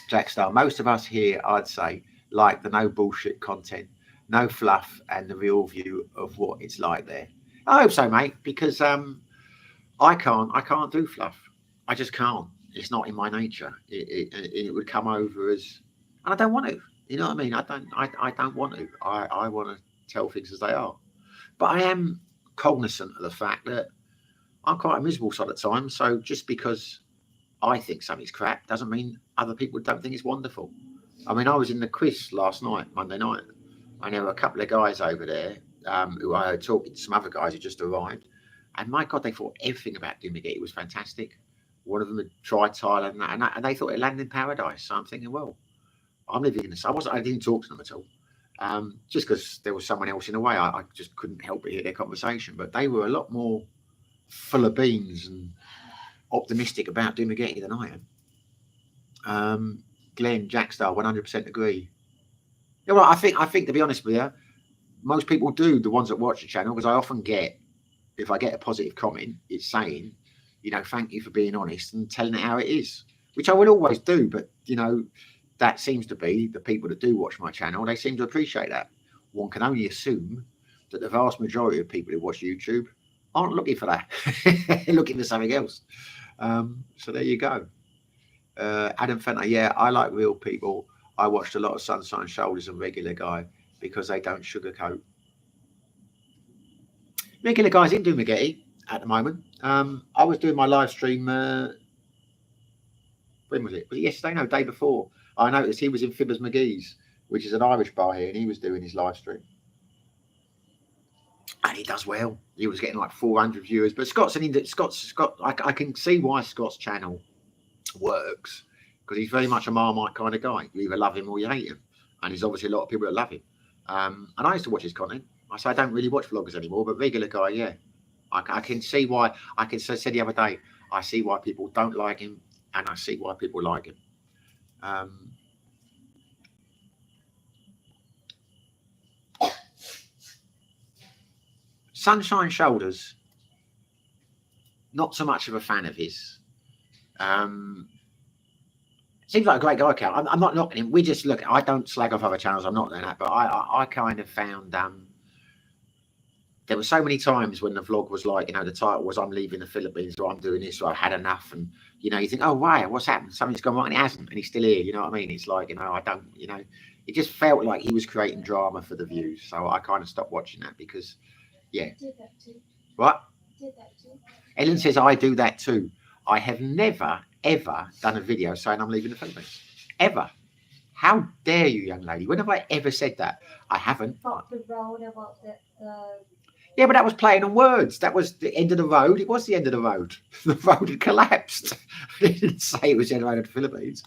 Jack Star, most of us here, I'd say, like the no bullshit content, no fluff, and the real view of what it's like there. I hope so, mate, because I can't do fluff. I just can't. It's not in my nature. It would come over as, and I don't want to. You know what I mean? I don't want to. I want to tell things as they are. But I am cognizant of the fact that I'm quite a miserable sort of time. So just because I think something's crap doesn't mean other people don't think it's wonderful. I mean, I was in the quiz last night, Monday night, and there were a couple of guys over there who I heard talking to some other guys who just arrived. And my God, they thought everything about Dimagate was fantastic. One of them had tried Thailand, and they thought it landed in paradise. So I'm thinking, well, I'm living in this. I didn't talk to them at all. Just because there was someone else in the way, I just couldn't help but hear their conversation. But they were a lot more full of beans and optimistic about Dimagate than I am. Glenn, Jackstar, 100% agree. Yeah, well, I think to be honest with you, most people do, the ones that watch the channel, because I often get, if I get a positive comment, it's saying, you know, thank you for being honest and telling it how it is, which I would always do. But, you know, that seems to be the people that do watch my channel. They seem to appreciate that. One can only assume that the vast majority of people who watch YouTube aren't looking for that. They're looking for something else. So there you go. Adam Fenter, yeah, I like real people. I watched a lot of Sunshine Shoulders and Regular Guy because they don't sugarcoat. Regular Guy's in Dimagate at the moment. I was doing my live stream. When was it? Was it yesterday? No, day before. I noticed he was in Fibbers McGee's, which is an Irish bar here, and he was doing his live stream. And he does well. He was getting like 400 viewers. But Scott, I can see why Scott's channel works, because he's very much a Marmite kind of guy. You either love him or you hate him. And there's obviously a lot of people that love him. And I used to watch his content. I say I don't really watch vloggers anymore, but Regular Guy, yeah. I can see why. I said the other day, I see why people don't like him, and I see why people like him. Sunshine Shoulders, not so much of a fan of his. Seems like a great guy, Cal. I'm not knocking him. We just look. I don't slag off other channels. I'm not doing that. But I kind of found there were so many times when the vlog was like, you know, the title was "I'm leaving the Philippines" or "I'm doing this" or "I've had enough," and you know, you think, "Oh, wow, what's happened? Something's gone wrong," and it hasn't, and he's still here. You know what I mean? It's like, you know, I don't, you know, it just felt like he was creating drama for the views. So I kind of stopped watching that because, yeah. Did that too. What? Did that too. Ellen says I do that too. I have never ever done a video saying I'm leaving the Philippines. Ever. How dare you, young lady? When have I ever said that? I haven't. About the road, about the Yeah, but that was playing on words. That was the end of the road. It was the end of the road. The road had collapsed. They didn't say it was the end of the road of the Philippines.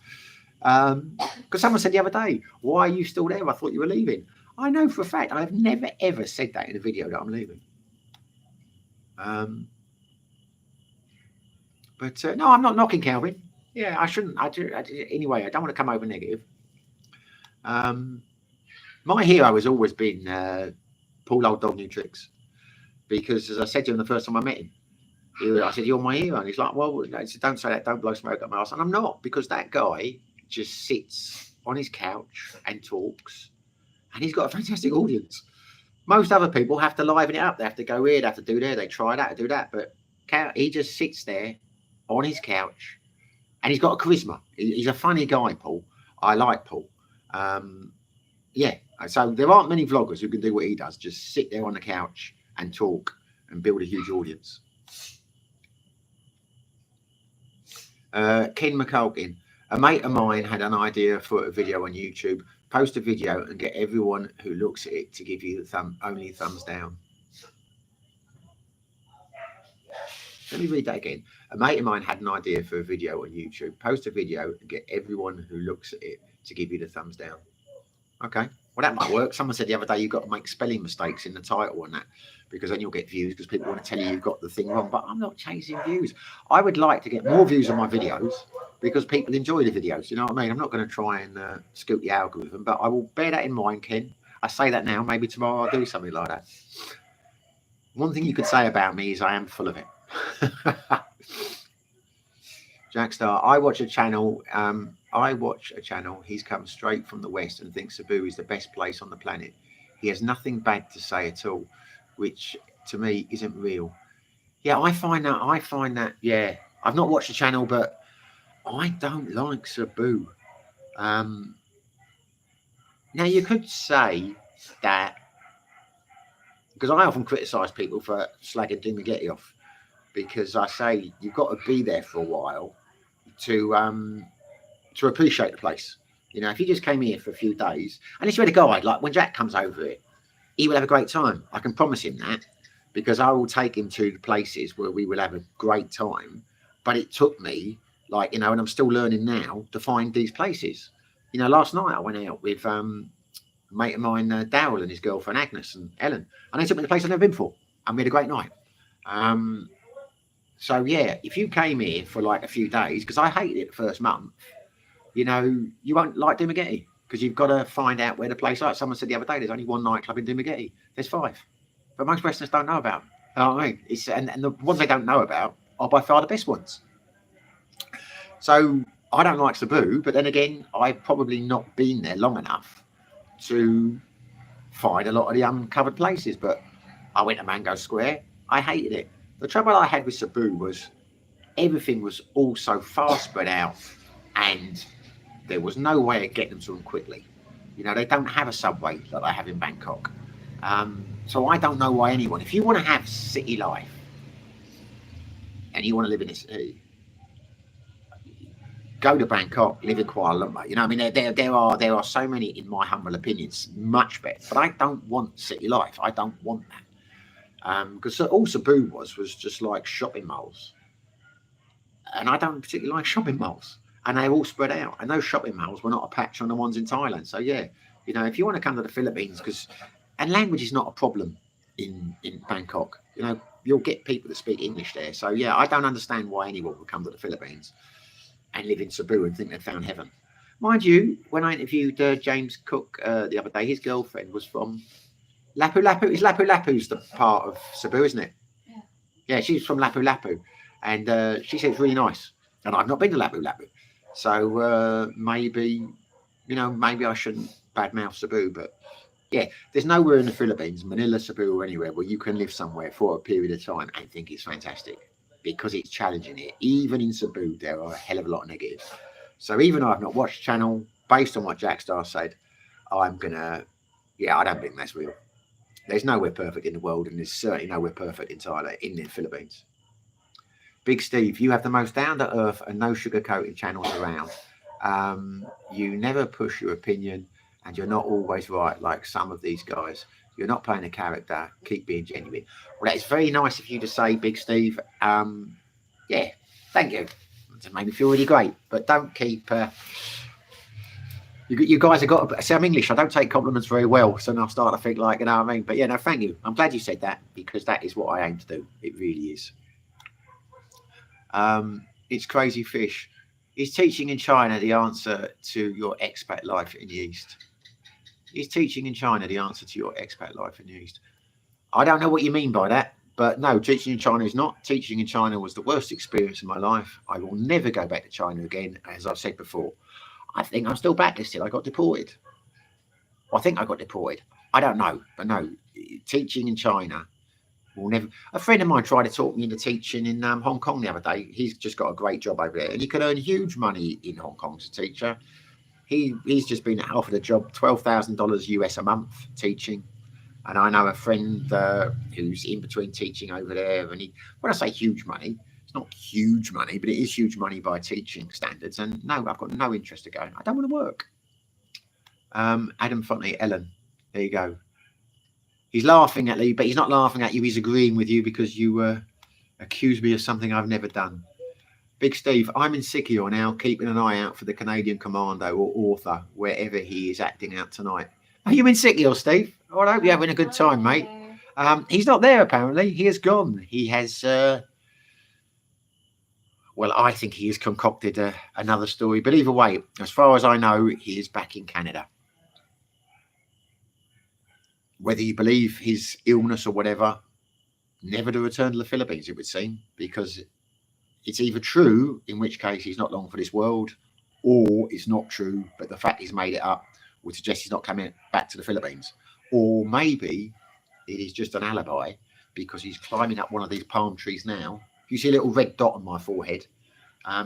Because someone said the other day, why are you still there? I thought you were leaving. I know for a fact I have never ever said that in a video that I'm leaving. But no, I'm not knocking Calvin. Yeah, I shouldn't. Anyway, I don't want to come over negative. My hero has always been Paul Old Dog New Tricks, because as I said to him the first time I met him, I said, "You're my hero," and he's like, "Well, don't say that. Don't blow smoke up my ass." And I'm not, because that guy just sits on his couch and talks, and he's got a fantastic audience. Most other people have to liven it up. They have to go here, they have to do there, they try that, do that. But he just sits there on his couch, and he's got a charisma. He's a funny guy, Paul. I like Paul. Yeah. So there aren't many vloggers who can do what he does. Just sit there on the couch and talk and build a huge audience. Ken McCulkin. A mate of mine had an idea for a video on YouTube. Post a video and get everyone who looks at it to give you the only thumbs down. Let me read that again. A mate of mine had an idea for a video on YouTube. Post a video and get everyone who looks at it to give you the thumbs down. Okay, well, that might work. Someone said the other day you've got to make spelling mistakes in the title and that, because then you'll get views, because people want to tell you you've got the thing wrong. But I'm not chasing views. I would like to get more views on my videos because people enjoy the videos. You know what I mean? I'm not going to try and scoot the algorithm, but I will bear that in mind, Ken. I say that now. Maybe tomorrow I'll do something like that. One thing you could say about me is I am full of it. Jackstar, I watch a channel. He's come straight from the West and thinks Cebu is the best place on the planet. He has nothing bad to say at all, which to me isn't real. Yeah, I find that. Yeah, I've not watched the channel, but I don't like Cebu. Now you could say that, because I often criticise people for slagging Dumagetti off, because I say you've got to be there for a while to appreciate the place. You know, if you just came here for a few days, unless you had a guide, like when Jack comes over here, he will have a great time. I can promise him that, because I will take him to places where we will have a great time. But it took me, like, you know, and I'm still learning now to find these places. You know, last night I went out with a mate of mine, Darryl, and his girlfriend Agnes and Ellen, and they took me to a place I've never been before, and we had a great night. So yeah, if you came here for like a few days, because I hated it the first month, you know, you won't like Dumagetti, because you've got to find out where the place is. Like someone said the other day, there's only one nightclub in Dumagetti. There's 5, but most Westerners don't know about them. You know what I mean? It's and the ones they don't know about are by far the best ones. So I don't like Cebu, but then again, I've probably not been there long enough to find a lot of the uncovered places. But I went to Mango Square. I hated it. The trouble I had with Cebu was everything was all so far spread out, and there was no way of getting them to them quickly. You know, they don't have a subway that they have in Bangkok. So I don't know why anyone, if you want to have city life and you want to live in a city, go to Bangkok, live in Kuala Lumpur. You know, I mean, there are so many, in my humble opinions, much better. But I don't want city life. I don't want that. Because all Cebu was just like shopping malls, and I don't particularly like shopping malls, and they're all spread out, and those shopping malls were not a patch on the ones in Thailand. So yeah, you know, if you want to come to the Philippines, and language is not a problem in Bangkok, you know, you'll get people that speak English there. So yeah, I don't understand why anyone would come to the Philippines and live in Cebu and think they'd found heaven. Mind you, when I interviewed James Cook the other day, his girlfriend was from Lapu-Lapu. Is Lapu-Lapu's the part of Cebu, isn't it? Yeah. Yeah, she's from Lapu-Lapu, and she said it's really nice. And I've not been to Lapu-Lapu, so maybe I shouldn't badmouth Cebu. But yeah, there's nowhere in the Philippines, Manila, Cebu, or anywhere where you can live somewhere for a period of time and think it's fantastic, because it's challenging it. Even in Cebu, there are a hell of a lot of negatives. So even though I've not watched the channel, based on what Jackstar said, I don't think that's real. There's nowhere perfect in the world, and there's certainly nowhere perfect in Thailand, in the Philippines. Big Steve, you have the most down-to-earth and no sugarcoating channels around. You never push your opinion, and you're not always right like some of these guys. You're not playing a character. Keep being genuine. Well, that is very nice of you to say, Big Steve. Yeah, thank you. It made me feel really great. But don't keep. You guys have got to see. I'm English. I don't take compliments very well, so now I start to think like, you know what I mean. But yeah, no, thank you. I'm glad you said that because that is what I aim to do. It really is. It's crazy fish. Is teaching in China the answer to your expat life in the East? Is teaching in China the answer to your expat life in the East? I don't know what you mean by that, but no, teaching in China is not. Teaching in China was the worst experience of my life. I will never go back to China again, as I've said before. I think I'm still blacklisted. I got deported. I think I got deported. I don't know, but no, teaching in China will never. A friend of mine tried to talk me into teaching in Hong Kong the other day. He's just got a great job over there, and you can earn huge money in Hong Kong as a teacher. He's just been offered a job, $12,000 US a month teaching. And I know a friend who's in between teaching over there. And when I say huge money, it's not huge money, but it is huge money by teaching standards. And no, I've got no interest to go. I don't want to work. Adam Fonte, Ellen, there you go. He's laughing at you, but he's not laughing at you. He's agreeing with you because you accused me of something I've never done. Big Steve, I'm in Sikio now, keeping an eye out for the Canadian commando or author, wherever he is acting out tonight. Are you in Sikio, Steve? Oh, I hope you're having a good time, mate. He's not there, apparently. He has gone. He has, well, I think he has concocted another story. But either way, as far as I know, he is back in Canada. Whether you believe his illness or whatever, never to return to the Philippines, it would seem, because it's either true, in which case he's not long for this world, or it's not true, but the fact he's made it up would suggest he's not coming back to the Philippines. Or maybe it is just an alibi because he's climbing up one of these palm trees now. If you see a little red dot on my forehead,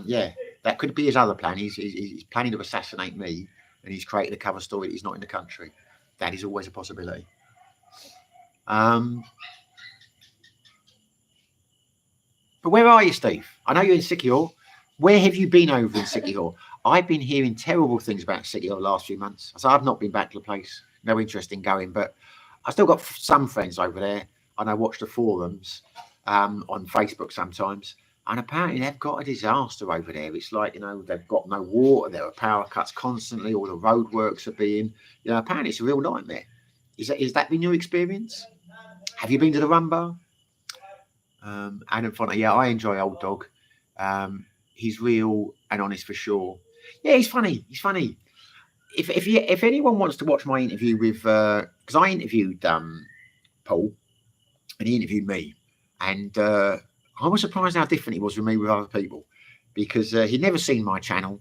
yeah, that could be his other plan. He's planning to assassinate me, and he's created a cover story that he's not in the country. That is always a possibility. But where are you, Steve? I know you're in Sikio. Where have you been over in Sikio? I've been hearing terrible things about Sikio the last few months. So I've not been back to the place. No interest in going, but I still got some friends over there, and I watch the forums on Facebook sometimes. And apparently they've got a disaster over there. It's like, you know, they've got no water. There are power cuts constantly. All the roadworks are being, you know, apparently it's a real nightmare. Is that been your experience? Have you been to the Rumba? Adam Fonte, yeah, I enjoy Old Dog. He's real and honest for sure. Yeah, he's funny. He's funny. If anyone wants to watch my interview with, because I interviewed Paul, and he interviewed me, and I was surprised how different he was with me with other people, because he'd never seen my channel,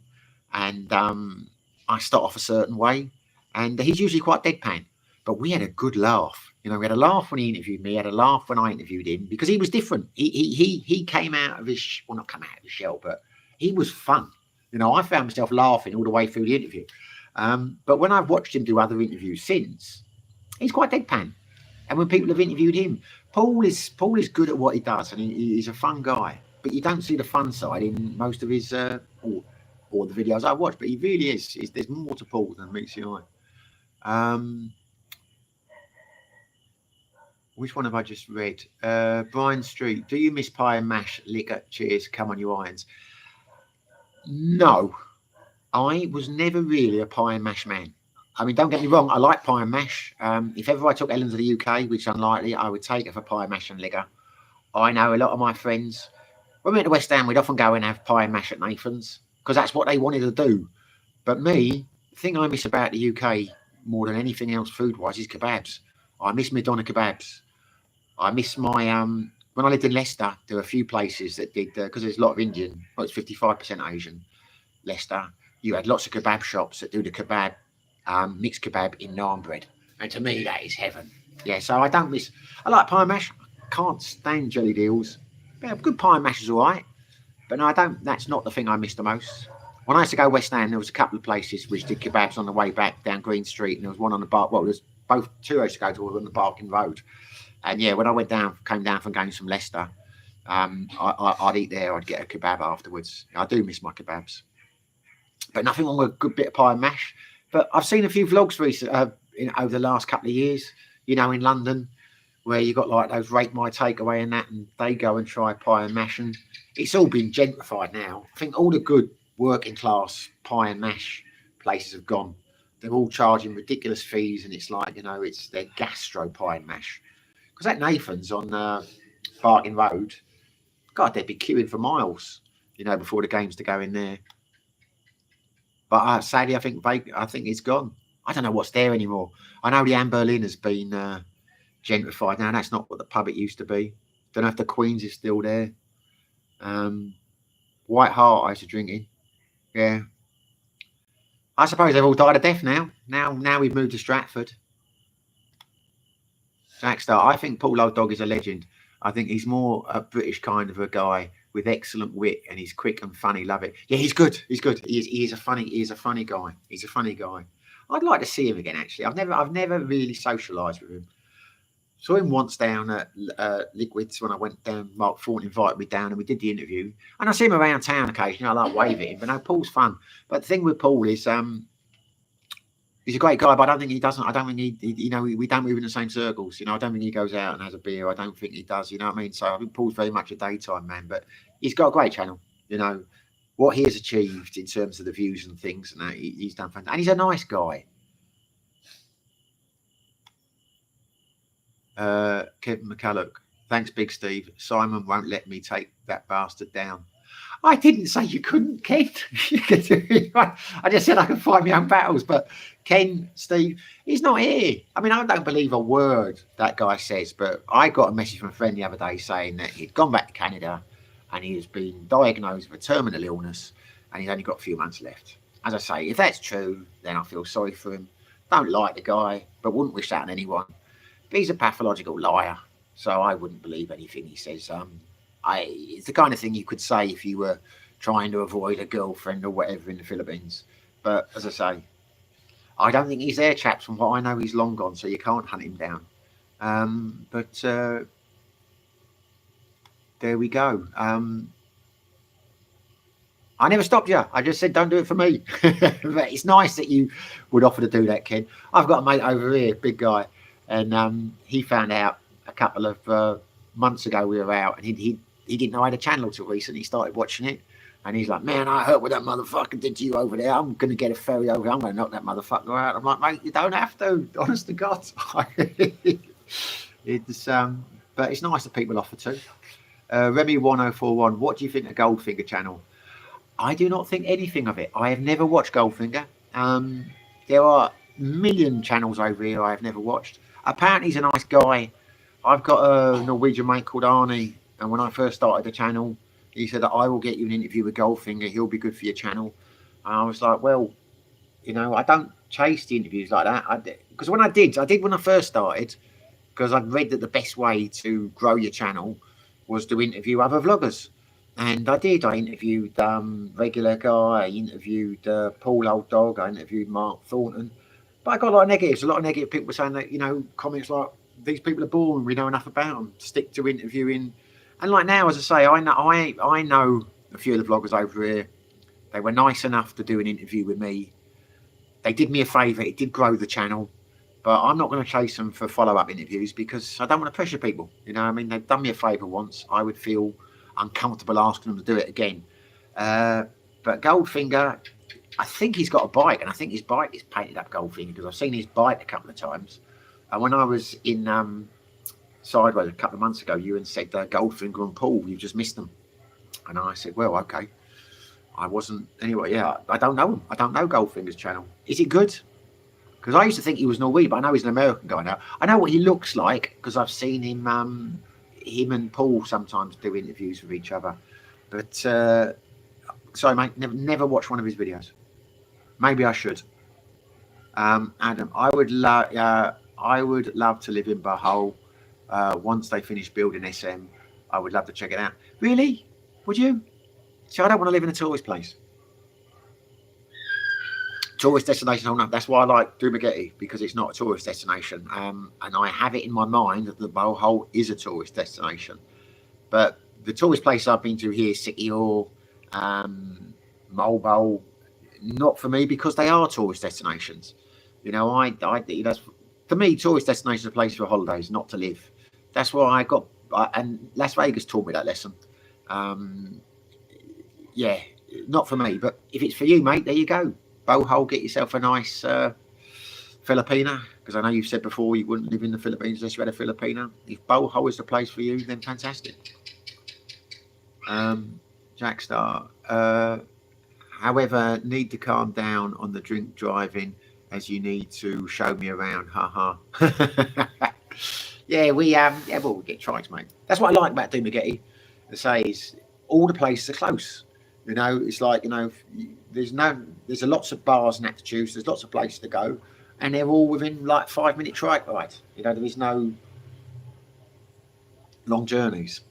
and I start off a certain way, and he's usually quite deadpan, but we had a good laugh. You know, we had a laugh when he interviewed me, had a laugh when I interviewed him, because he was different. He came out of his, well, not come out of his shell, but he was fun. You know, I found myself laughing all the way through the interview. But when I've watched him do other interviews since, he's quite deadpan. And when people have interviewed him, Paul is good at what he does, and he's a fun guy. But you don't see the fun side in most of his or the videos I watch. But he really is. There's more to Paul than meets the eye. Which one have I just read? Brian Street, do you miss pie and mash? Liquor, cheers, come on you irons. No, I was never really a pie and mash man. I mean, don't get me wrong, I like pie and mash. If ever I took Ellen to the UK, which is unlikely, I would take her for pie, mash and liquor. I know a lot of my friends, when we went to West Ham, we'd often go and have pie and mash at Nathan's, because that's what they wanted to do. But me, the thing I miss about the UK more than anything else food-wise is kebabs. I miss Madonna kebabs. I miss my, when I lived in Leicester, there were a few places that did, because there's a lot of Indian, well, it's 55% Asian, Leicester. You had lots of kebab shops that do the kebab, mixed kebab in naan bread. And to me, that is heaven. Yeah, so I don't miss, I like pie and mash. I can't stand jelly deals. Yeah, good pie and mash is all right. But no, I don't, that's not the thing I miss the most. When I used to go West Ham, there was a couple of places which did kebabs on the way back down Green Street, and there was one on the bar, well, there's both two I used to go to on the Barking Road. And yeah, when I came down from games from Leicester, I'd eat there, I'd get a kebab afterwards. I do miss my kebabs. But nothing wrong with a good bit of pie and mash. But I've seen a few vlogs recently, over the last couple of years. you know, in London, where you got like those Rate My Takeaway and that, and they go and try pie and mash, and it's all been gentrified now. I think all the good working class pie and mash places have gone. They're all charging ridiculous fees, and it's like, you know, it's their gastro pie and mash. Because that Nathan's on Barking Road, God, they'd be queuing for miles, you know, before the games to go in there. But sadly, I think it's gone. I don't know what's there anymore. I know the Anne Boleyn has been gentrified now. That's not what the pub it used to be. Don't know if the Queen's is still there. White Hart I used to drink in. Yeah. I suppose they've all died a death now. Now we've moved to Stratford. Jackstar. I think Paul Old Dog is a legend. I think he's more a British kind of a guy with excellent wit, and he's quick and funny. Love it. Yeah, he's good. He's good. He is a funny guy. He's a funny guy. I'd like to see him again. Actually, I've never really socialised with him. Saw him once down at Liquids when I went down. Mark Thornton invited me down, and we did the interview. And I see him around town occasionally. I like wave at him, but no, Paul's fun. But the thing with Paul is, he's a great guy, but I don't think he doesn't. I don't think he you know, we don't move in the same circles. You know, I don't think he goes out and has a beer. I don't think he does. You know what I mean? So I think Paul's very much a daytime man, but he's got a great channel. You know what he has achieved in terms of the views and things, and that he's done fantastic. And he's a nice guy. Kevin McCulloch, thanks, Big Steve. Simon won't let me take that bastard down. I didn't say you couldn't, Ken. I just said I can fight my own battles. But Ken, Steve, he's not here. I mean, I don't believe a word that guy says, but I got a message from a friend the other day saying that he'd gone back to Canada and he has been diagnosed with a terminal illness and he's only got a few months left. As I say, if that's true, then I feel sorry for him. Don't like the guy, but wouldn't wish that on anyone. But he's a pathological liar, so I wouldn't believe anything he says. It's the kind of thing you could say if you were trying to avoid a girlfriend or whatever in the Philippines. But as I say, I don't think he's there, chaps. From what I know, he's long gone, so you can't hunt him down. But there we go. I never stopped you. I just said, don't do it for me. But it's nice that you would offer to do that, Ken. I've got a mate over here, big guy, and he found out a couple of months ago we were out, and he didn't know I had a channel till recently. He started watching it, and he's like, man, I heard what that motherfucker did to you over there. I'm going to get a ferry over here. I'm going to knock that motherfucker out. I'm like, mate, you don't have to. Honest to God. But it's nice that people offer to. Remy1041, what do you think of Goldfinger channel? I do not think anything of it. I have never watched Goldfinger. There are a million channels over here I have never watched. Apparently he's a nice guy. I've got a Norwegian mate called Arnie, and when I first started the channel, he said that I will get you an interview with Goldfinger. He'll be good for your channel. And I was like, well, you know, I don't chase the interviews like that. Because when I did when I first started, because I'd read that the best way to grow your channel was to interview other vloggers. And I did. I interviewed Regular Guy. I interviewed Paul Old Dog. I interviewed Mark Thornton. But I got a lot of negatives. A lot of negative people saying that, you know, comments like, these people are boring. We know enough about them. Stick to interviewing. And like now, as I say, I know a few of the vloggers over here. They were nice enough to do an interview with me. They did me a favour. It did grow the channel. But I'm not going to chase them for follow-up interviews because I don't want to pressure people. You know, I mean, they've done me a favour once. I would feel uncomfortable asking them to do it again. But Goldfinger, I think he's got a bike, and I think his bike is painted up Goldfinger because I've seen his bike a couple of times. And when I was in Sideways a couple of months ago, you said Goldfinger and Paul, you just missed them. And I said, well, okay. I wasn't, anyway, yeah, I don't know him. I don't know Goldfinger's channel. Is it good? Because I used to think he was Norwegian, but I know he's an American guy now. I know what he looks like because I've seen him and Paul sometimes do interviews with each other. But, sorry, mate, never watched one of his videos. Maybe I should. Adam, I would love to live in Bahol. Once they finish building SM, I would love to check it out. Really? Would you? So I don't want to live in a tourist place. Tourist destination, oh no, that's why I like Dumaguete, because it's not a tourist destination. And I have it in my mind that the Bohol is a tourist destination. But the tourist place I've been to here, Siquijor, Molbol, not for me because they are tourist destinations. You know, for me, tourist destinations are places for holidays, not to live. That's why and Las Vegas taught me that lesson. Yeah, not for me, but if it's for you, mate, there you go. Bohol, get yourself a nice Filipina, because I know you've said before you wouldn't live in the Philippines unless you had a Filipina. If Bohol is the place for you, then fantastic. Jackstar. However, need to calm down on the drink driving as you need to show me around. Haha. Yeah, we get trikes, mate. That's what I like about Dumagetti. To say is all the places are close. You know, it's like, you know, there's lots of bars and that to choose. There's lots of places to go, and they're all within like 5-minute trike ride. You know, there is no long journeys.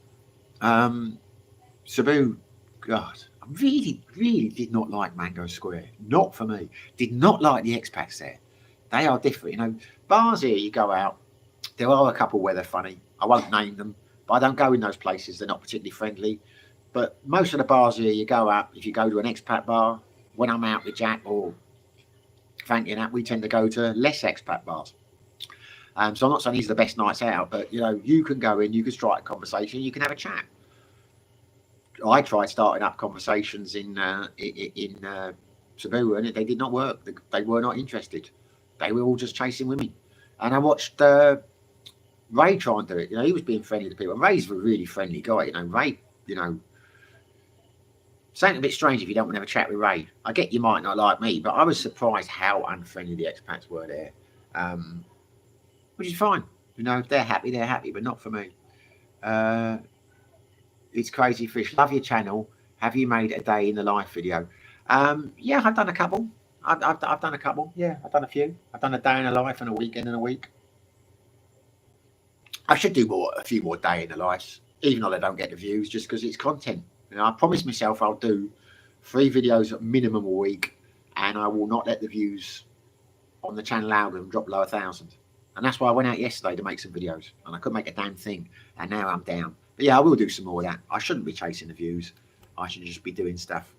Cebu, God, I really did not like Mango Square. Not for me. Did not like the expats there. They are different. You know, bars here, you go out. There are a couple where they're funny. I won't name them, but I don't go in those places. They're not particularly friendly. But most of the bars here, you go out. If you go to an expat bar, when I'm out with Jack or Frankie and that, we tend to go to less expat bars. So I'm not saying these are the best nights out, but you know, you can go in, you can strike a conversation, you can have a chat. I tried starting up conversations in Cebu, and they did not work. They were not interested. They were all just chasing women. And I watched Ray try and do it. You know, he was being friendly to people. And Ray's a really friendly guy. You know, Ray, you know, something a bit strange if you don't want to have a chat with Ray. I get you might not like me, but I was surprised how unfriendly the expats were there, which is fine. You know, if they're happy, but not for me. It's Crazy Fish. Love your channel. Have you made a day in the life video? Yeah, I've done a couple. I've done a couple. Yeah, I've done a few. I've done a day in the life and a weekend and a week. I should do a few more day in the lives, even though I don't get the views, just because it's content. You know, I promised myself I'll do 3 videos at minimum a week, and I will not let the views on the channel algorithm drop below 1,000. And that's why I went out yesterday to make some videos, and I couldn't make a damn thing, and now I'm down. But yeah, I will do some more of that. I shouldn't be chasing the views. I should just be doing stuff.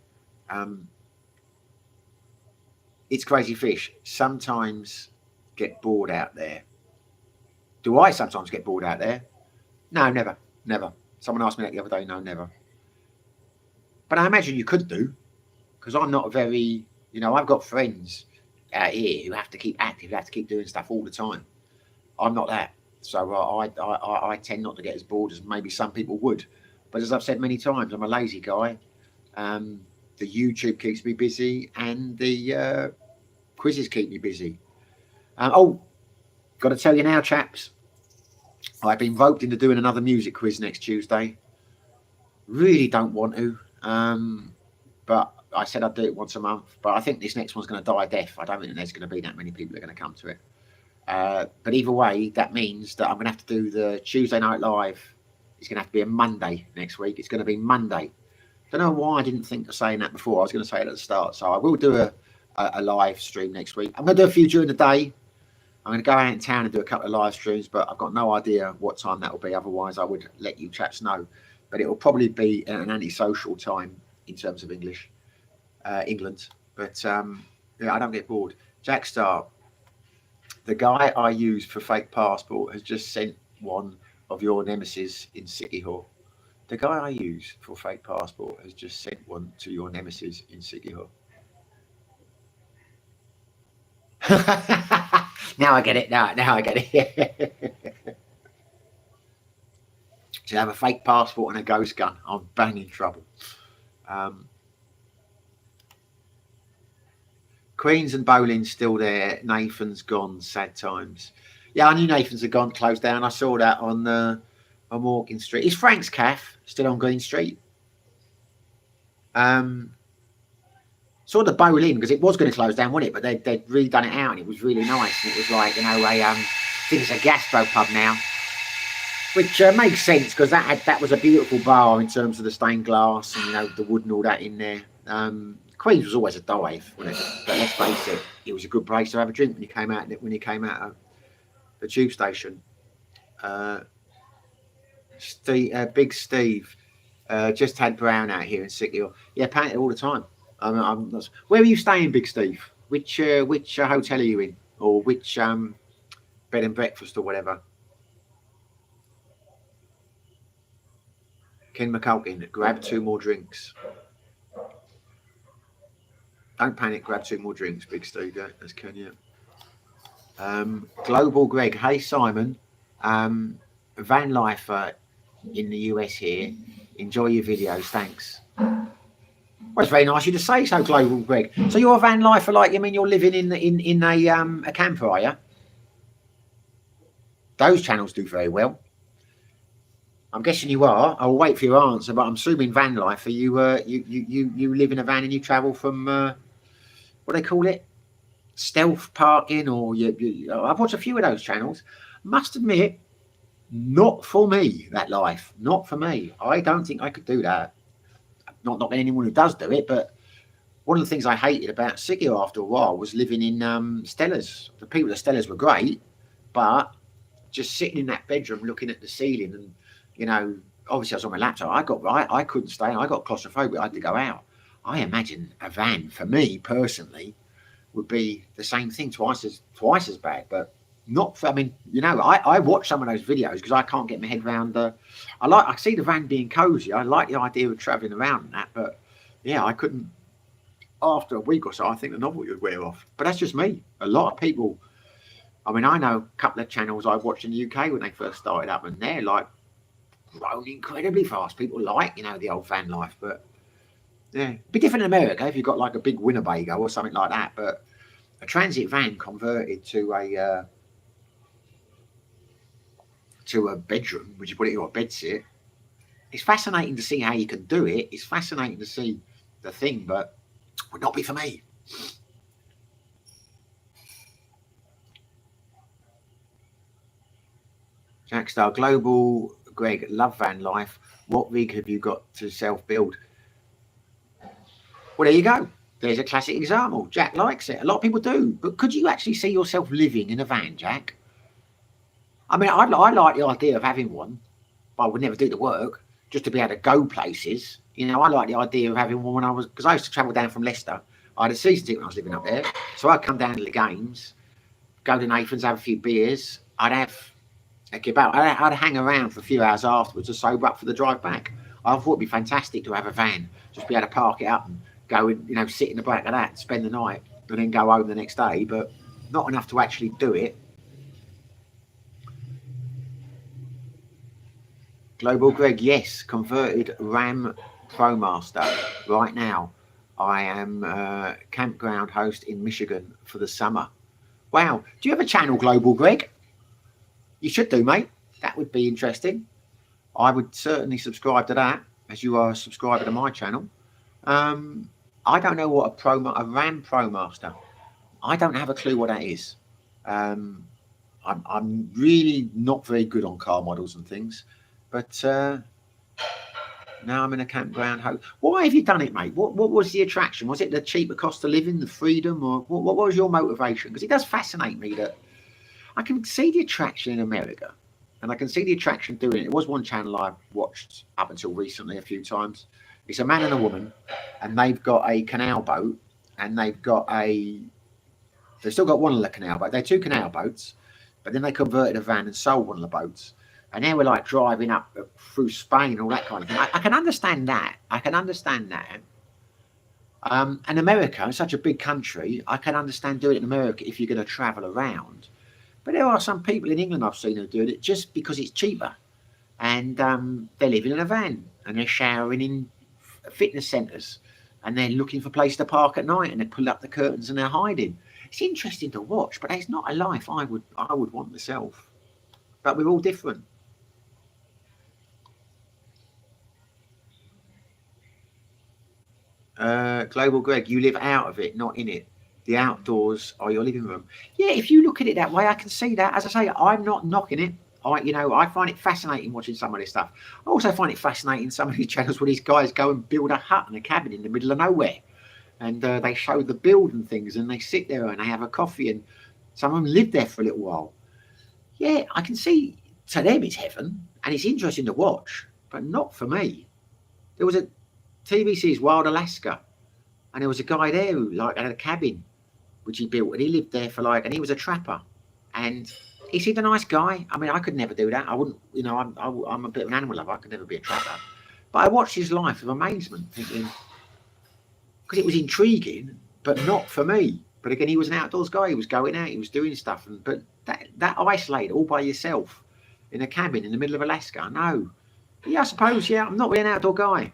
It's Crazy Fish. Sometimes get bored out there. Do I sometimes get bored out there? No, never. Never. Someone asked me that the other day. No, never. But I imagine you could do, because I'm not very, you know, I've got friends out here who have to keep active, who have to keep doing stuff all the time. I'm not that. So I tend not to get as bored as maybe some people would. But as I've said many times, I'm a lazy guy. The YouTube keeps me busy, and the quizzes keep me busy. Oh, got to tell you now, chaps, I've been roped into doing another music quiz next Tuesday. Really don't want to, but I said I'd do it once a month. But I think this next one's going to die a death. I don't think there's going to be that many people that are going to come to it. But either way, that means that I'm going to have to do the Tuesday Night Live. It's going to have to be a Monday next week. It's going to be Monday. Don't know why I didn't think of saying that before. I was going to say it at the start. So I will do a live stream next week. I'm going to do a few during the day. I'm going to go out in town and do a couple of live streams, but I've got no idea what time that will be. Otherwise, I would let you chaps know. But it will probably be an antisocial time in terms of England. But yeah, I don't get bored. Jackstar, the guy I use for fake passport has just sent one of your nemesis in Sikihor. The guy I use for fake passport has just sent one to your nemesis in Sikihor. Now I get it. Now I get it. To have a fake passport and a ghost gun, I'm bang in trouble. Queens and Bowling's still there. Nathan's gone. Sad times. Yeah, I knew Nathan's had gone, closed down. I saw that on Morgan Street. Is Frank's Cafe still on Green Street? Saw the Bowling, because it was going to close down, wasn't it? But they'd redone it out, and it was really nice. And it was like, you know, I think it's a gastro pub now, which makes sense, because that was a beautiful bar in terms of the stained glass and, you know, the wood and all that in there. Queens was always a dive, wasn't it? But let's face it, it was a good place to have a drink when you came out of the tube station. Big Steve just had Brown out here in Sikihor. Yeah, apparently all the time. Where are you staying, Big Steve? Which hotel are you in, or which bed and breakfast or whatever. Ken McCulkin, grab 2 more drinks. Don't panic, grab 2 more drinks, Big Steve. Yeah, that's Ken, yeah. Global Greg, hey Simon. Van lifer in the US here. Enjoy your videos, thanks. Well, it's very nice of you to say so, Global Greg. So you're a van lifer, like you mean you're living in a camper, are you? Those channels do very well. I'm guessing you are. I'll wait for your answer, but I'm assuming van lifer. You live in a van and you travel from what do they call it? Stealth parking, or I've watched a few of those channels. Must admit, not for me, that life. Not for me. I don't think I could do that. Not knocking anyone who does do it, but one of the things I hated about Sigio after a while was living in Stellas. The people at Stellas were great, but just sitting in that bedroom looking at the ceiling, and you know, obviously I was on my laptop. I couldn't stay. I got claustrophobic. I had to go out. I imagine a van for me personally would be the same thing, twice as bad, but not for, I mean, you know, I watch some of those videos because I can't get my head around I see the van being cozy. I like the idea of traveling around and that, but yeah, I couldn't. After a week or so, I think the novelty would wear off. But that's just me. A lot of people, I mean, I know a couple of channels I watched in the UK when they first started up, and they're like grown incredibly fast. People like, you know, the old van life, but yeah, it'd be different in America if you've got like a big Winnebago or something like that. But a transit van converted to a bedroom, which you put it in a bed sit. It's fascinating to see how you can do it. It's fascinating to see the thing, but it would not be for me. Jackstar Global, Greg, love van life. What rig have you got to self-build? Well, there you go. There's a classic example. Jack likes it. A lot of people do. But could you actually see yourself living in a van, Jack? I mean, I like the idea of having one, but I would never do the work just to be able to go places. You know, I like the idea of having one when because I used to travel down from Leicester. I had a season ticket when I was living up there. So I'd come down to the games, go to Nathan's, have a few beers. I'd have a kebab. I'd hang around for a few hours afterwards to sober up for the drive back. I thought it'd be fantastic to have a van, just be able to park it up and go and, you know, sit in the back of that, spend the night, and then go home the next day, but not enough to actually do it. Global Greg, yes, converted Ram ProMaster right now. I am campground host in Michigan for the summer. Wow. Do you have a channel, Global Greg? You should do, mate. That would be interesting. I would certainly subscribe to that, as you are a subscriber to my channel. I don't know what a Ram ProMaster. I don't have a clue what that is. I'm really not very good on car models and things, but now I'm in a campground host. Why have you done it, mate? What was the attraction? Was it the cheaper cost of living, the freedom, or what was your motivation? Because it does fascinate me that I can see the attraction in America, and I can see the attraction doing it. It was one channel I watched up until recently a few times. It's a man and a woman, and they've got a canal boat, and they've still got one of the canal boats. They're 2 canal boats, but then they converted a van and sold one of the boats. And they were like driving up through Spain, all that kind of thing. I can understand that. And America is such a big country. I can understand doing it in America if you're going to travel around. But there are some people in England I've seen who do it just because it's cheaper. And they're living in a van and they're showering in fitness centres and they're looking for a place to park at night and they pull up the curtains and they're hiding. It's interesting to watch, but it's not a life I would want myself. But we're all different. Global Greg, you live out of it, not in it. The outdoors are your living room. Yeah, if you look at it that way, I can see that. As I say, I'm not knocking it. I find it fascinating watching some of this stuff. I also find it fascinating some of these channels where these guys go and build a hut and a cabin in the middle of nowhere, and they show the build and things, and they sit there and they have a coffee, and some of them live there for a little while. Yeah, I can see to them it's heaven, and it's interesting to watch, but not for me. There was a TVC's Wild Alaska, and there was a guy there who had a cabin which he built, and he lived there and he was a trapper, and He seemed a nice guy. I mean, I could never do that. I wouldn't, you know, I'm a bit of an animal lover. I could never be a trapper. But I watched his life with amazement, thinking, because it was intriguing, but not for me. But again, he was an outdoors guy. He was going out, he was doing stuff. But that isolated all by yourself in a cabin in the middle of Alaska, no. Yeah, I suppose, yeah, I'm not really an outdoor guy.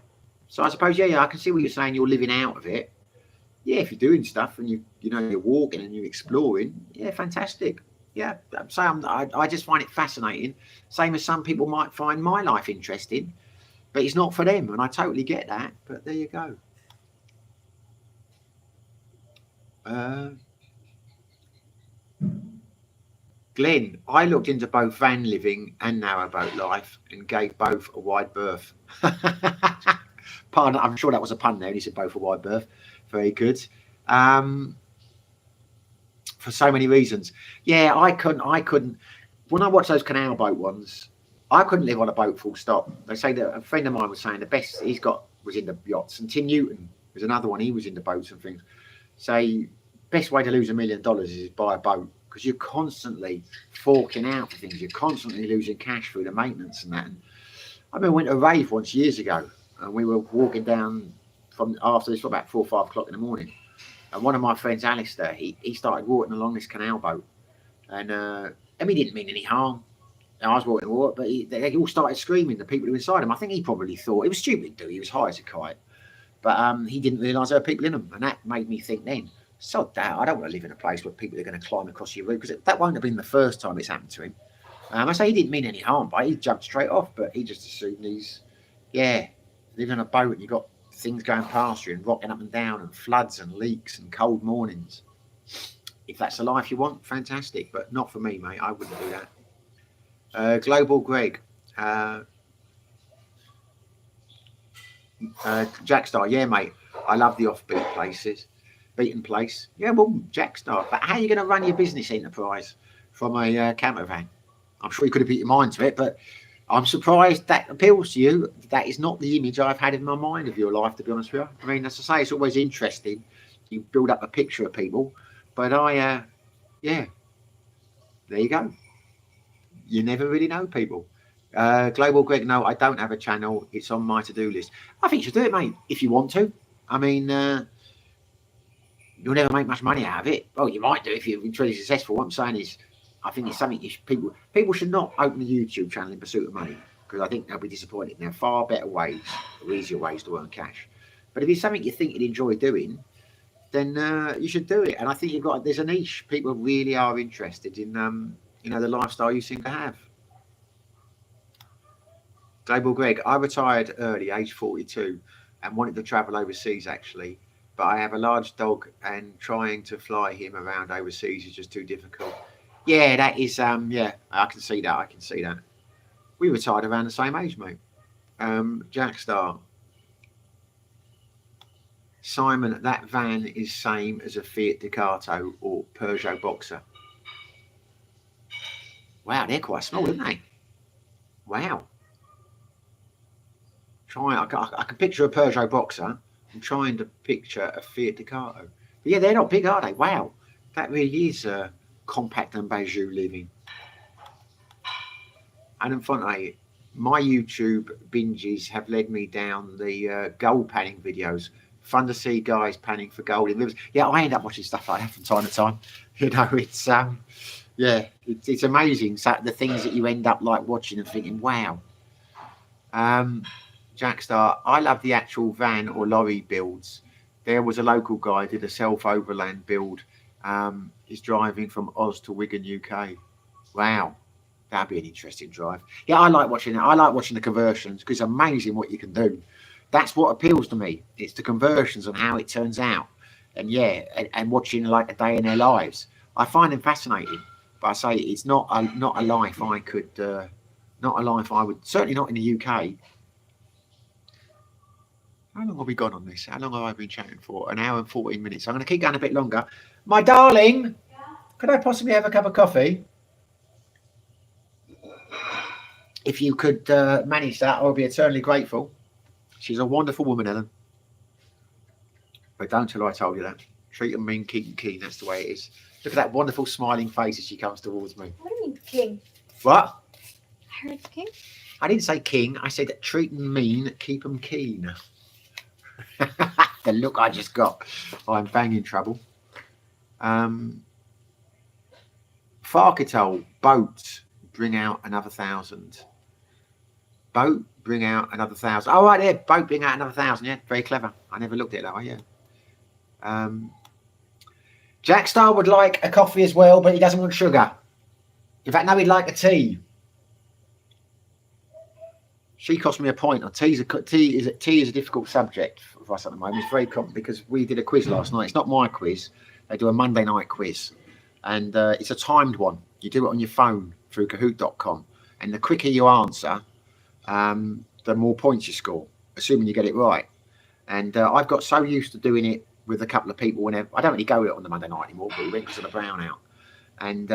So I suppose, yeah, I can see what you're saying. You're living out of it. Yeah, if you're doing stuff and you're walking and you're exploring, yeah, fantastic. Yeah, so I just find it fascinating. Same as some people might find my life interesting, but it's not for them, and I totally get that. But there you go. Glenn, I looked into both van living and narrowboat life and gave both a wide berth. Pardon, I'm sure that was a pun there. He said both a wide berth. Very good. For so many reasons. Yeah, I couldn't. When I watched those canal boat ones, I couldn't live on a boat full stop. They say that a friend of mine was saying the best he's got was in the yachts, and Tim Newton was another one. He was in the boats and things. Say best way to lose $1 million is buy a boat, because you're constantly forking out for things. You're constantly losing cash through the maintenance and that. And I remember I went to a rave once years ago, and we were walking down from after this for about 4 or 5 o'clock in the morning. And one of my friends, Alistair, he started walking along this canal boat, and he didn't mean any harm. I was walking the water, but they all started screaming, the people who were inside him. I think he probably thought it was stupid to do. He was high as a kite, but he didn't realise there were people in them, and that made me think then, sod that, I don't want to live in a place where people are going to climb across your roof, because that won't have been the first time it's happened to him. I say he didn't mean any harm, but he jumped straight off, but he just assumed living on a boat and you've got things going past you and rocking up and down and floods and leaks and cold mornings. If that's the life you want, fantastic, but not for me, mate. I wouldn't do that. Global Greg, Jackstar, yeah, mate. I love the offbeat places, beaten place. Yeah, well, Jackstar. But how are you going to run your business enterprise from a camper van? I'm sure you could have put your mind to it, but I'm surprised that appeals to you. That is not the image I've had in my mind of your life, to be honest with you. I mean, as I say, it's always interesting. You build up a picture of people, but yeah, there you go. You never really know people. Global Greg, no, I don't have a channel. It's on my to-do list. I think you should do it, mate, if you want to. I mean, you'll never make much money out of it. Well, you might do if you're truly successful. What I'm saying is, I think it's something people should not open a YouTube channel in pursuit of money, because I think they'll be disappointed. There are far better ways, or easier ways to earn cash. But if it's something you think you'd enjoy doing, then you should do it. And I think there's a niche. People really are interested in the lifestyle you seem to have. Global Greg, I retired early, age 42, and wanted to travel overseas actually, but I have a large dog and trying to fly him around overseas is just too difficult. Yeah, that is, yeah, I can see that. We retired around the same age, mate. Jackstar. Simon, that van is same as a Fiat Ducato or Peugeot Boxer. Wow, they're quite small, aren't they? Wow. I can picture a Peugeot Boxer. I'm trying to picture a Fiat Ducato. But yeah, they're not big, are they? Wow. That really is compact and bijou living. Adam Fonte, my YouTube binges have led me down the gold panning videos. Fun to see guys panning for gold in rivers. Yeah, I end up watching stuff like that from time to time. You know, it's yeah, it's amazing. So the things that you end up like watching and thinking, wow. Jackstar, I love the actual van or lorry builds. There was a local guy did a self-overland build. He's driving from Oz to Wigan, UK. Wow, that'd be an interesting drive. Yeah, I like watching that. I like watching the conversions because it's amazing what you can do. That's what appeals to me. It's the conversions and how it turns out. And yeah, and watching like a day in their lives. I find them fascinating. But I say it's not a life I could, not a life I would, certainly not in the UK. How long have we gone on this? How long have I been chatting for? An hour and 14 minutes. I'm going to keep going a bit longer. My darling, could I possibly have a cup of coffee? If you could manage that, I would be eternally grateful. She's a wonderful woman, Ellen. But don't tell her I told you that. Treat them mean, keep them keen. That's the way it is. Look at that wonderful smiling face as she comes towards me. What do you mean, king? What? I heard king. I didn't say king. I said treat 'em mean, keep 'em keen. The look I just got. I'm bang in trouble. Farkitol, boat, bring out another 1,000. Boat, bring out another 1,000. Oh, right there. Boat, bring out another 1,000. Yeah, very clever. I never looked at it that way. Yeah. Jack Star would like a coffee as well, but he doesn't want sugar. In fact, no, he'd like a tea. She cost me a point. Tea is a difficult subject for us at the moment. It's very because we did a quiz last night. It's not my quiz. They do a Monday night quiz, and it's a timed one. You do it on your phone through Kahoot.com, and the quicker you answer, the more points you score, assuming you get it right. And I've got so used to doing it with a couple of people whenever I don't really go on the Monday night anymore, but we went because of the brownout, and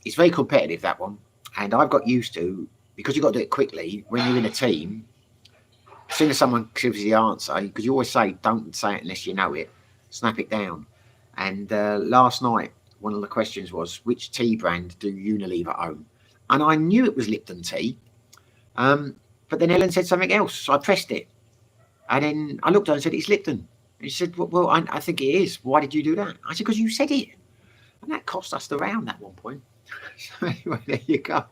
it's very competitive, that one. And I've got used to, because you've got to do it quickly when you're in a team, as soon as someone gives you the answer, because you always say don't say it unless you know it, snap it down. And last night one of the questions was, which tea brand do Unilever own? And I knew it was Lipton tea, but then Ellen said something else, so I pressed it, and then I looked at her and said, it's Lipton. And she said, well, I think it is. Why did you do that? I said, because you said it. And that cost us the round at one point. So anyway, there you go.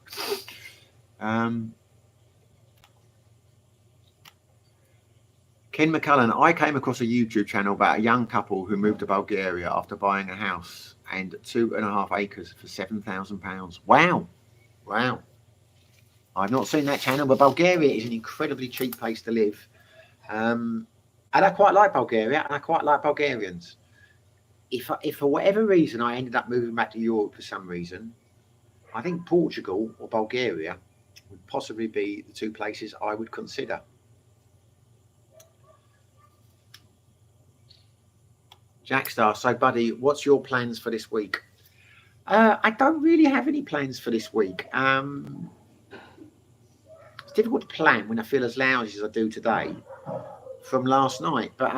Ken McCullen, I came across a YouTube channel about a young couple who moved to Bulgaria after buying a house and 2.5 acres for £7,000. Wow. Wow. I've not seen that channel, but Bulgaria is an incredibly cheap place to live. And I quite like Bulgaria, and I quite like Bulgarians. If for whatever reason I ended up moving back to Europe for some reason, I think Portugal or Bulgaria would possibly be the two places I would consider. Jackstar, so buddy, what's your plans for this week? I don't really have any plans for this week. It's difficult to plan when I feel as lousy as I do today from last night, but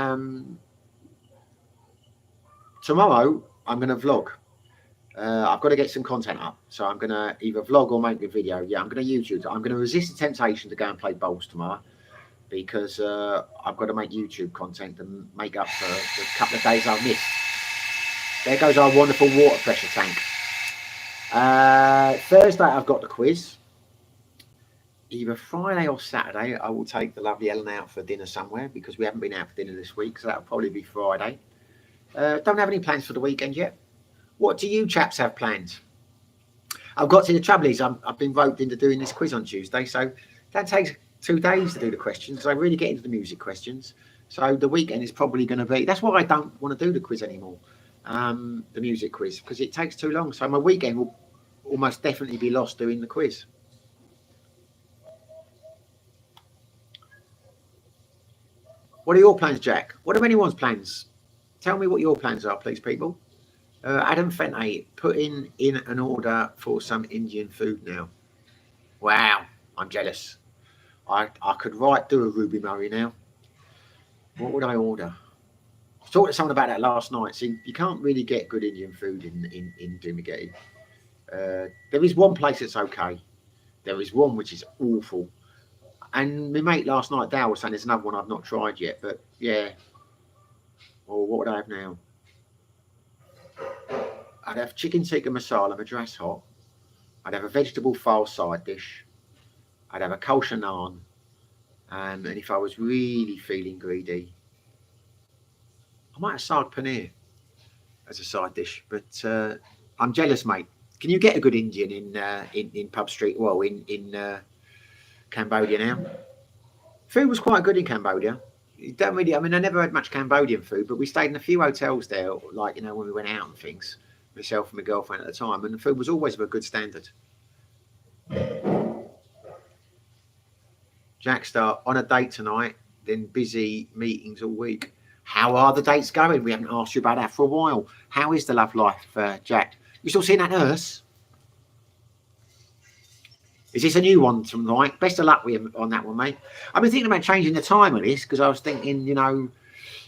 tomorrow I'm going to vlog. I've got to get some content up, so I'm going to either vlog or make a video. Yeah, I'm going to YouTube. I'm going to resist the temptation to go and play bowls tomorrow, because I've got to make YouTube content and make up for the couple of days I've missed. There goes our wonderful water pressure tank. Thursday I've got the quiz. Either Friday or Saturday I will take the lovely Ellen out for dinner somewhere, because we haven't been out for dinner this week, so that'll probably be Friday. Don't have any plans for the weekend yet. What do you chaps have planned? I've got to, the trouble is I've been roped into doing this quiz on Tuesday, so that takes 2 days to do the questions. I really get into the music questions, so the weekend is probably going to be, that's why I don't want to do the quiz anymore, the music quiz, because it takes too long. So my weekend will almost definitely be lost doing the quiz. What are your plans, Jack? What are anyone's plans? Tell me what your plans are, please, people. Adam Fente, putting in an order for some Indian food now. Wow, I'm jealous. I could do a Ruby Murray now. What would I order? I was talking to someone about that last night. See, you can't really get good Indian food in Dumageddon. There is one place that's okay. There is one which is awful. And my mate last night, Dal, was saying there's another one I've not tried yet. But yeah. Or what would I have now? I'd have chicken tikka masala madras hot. I'd have a vegetable file side dish. I'd have a kosher naan. And if I was really feeling greedy, I might have saag paneer as a side dish. But I'm jealous, mate. Can you get a good Indian in Pub Street? Well, in Cambodia now. Food was quite good in Cambodia. You don't really, I mean, I never had much Cambodian food, but we stayed in a few hotels there, like, you know, when we went out and things, myself and my girlfriend at the time, and the food was always of a good standard. Jackstar, on a date tonight, then busy meetings all week. How are the dates going? We haven't asked you about that for a while. How is the love life, Jack? You still seeing that nurse? Is this a new one tonight? Best of luck with him on that one, mate. I've been thinking about changing the time of this, because I was thinking, you know,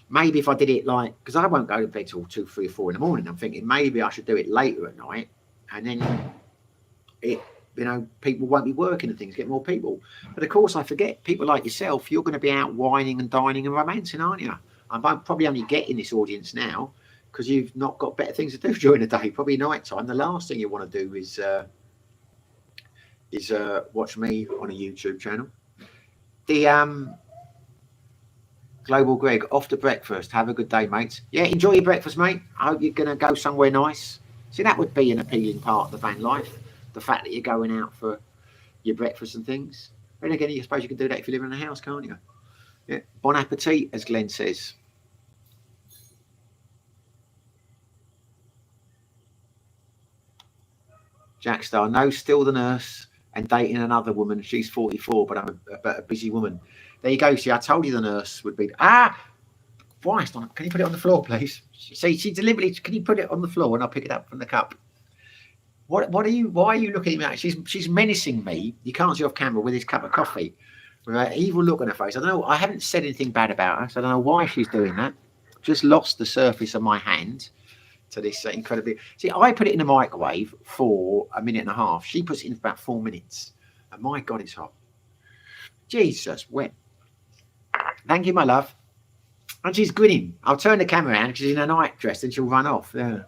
maybe if I did it like, because I won't go to bed till 2, 3, or 4 in the morning. I'm thinking maybe I should do it later at night, and then it, you know, people won't be working and things, get more people. But of course, I forget people like yourself. You're going to be out whining and dining and romancing, aren't you? I'm probably only getting this audience now because you've not got better things to do during the day. Probably night time. The last thing you want to do is watch me on a YouTube channel. The Global Greg, off to breakfast. Have a good day, mates. Yeah, enjoy your breakfast, mate. I hope you're going to go somewhere nice. See, that would be an appealing part of the van life. The fact that you're going out for your breakfast and things. And again, I suppose you can do that if you live in a house, can't you? Yeah. Bon appetit, as Glenn says. Jack Star, no, still the nurse and dating another woman. She's 44, but I'm a busy woman. There you go. See, I told you the nurse would be. Christ, can you put it on the floor, please? See, she deliberately. Can you put it on the floor and I'll pick it up from the cup? What are you? Why are you looking at me? She's menacing me. You can't see off camera with his cup of coffee, with an evil look on her face. I don't know. I haven't said anything bad about her, so I don't know why she's doing that. Just lost the surface of my hand to this incredibly. See, I put it in the microwave for 1.5 minutes. She puts it in for about 4 minutes, and my God, it's hot. Jesus, wet. Thank you, my love. And she's grinning. I'll turn the camera around. She's in a night dress, and she'll run off. Yeah.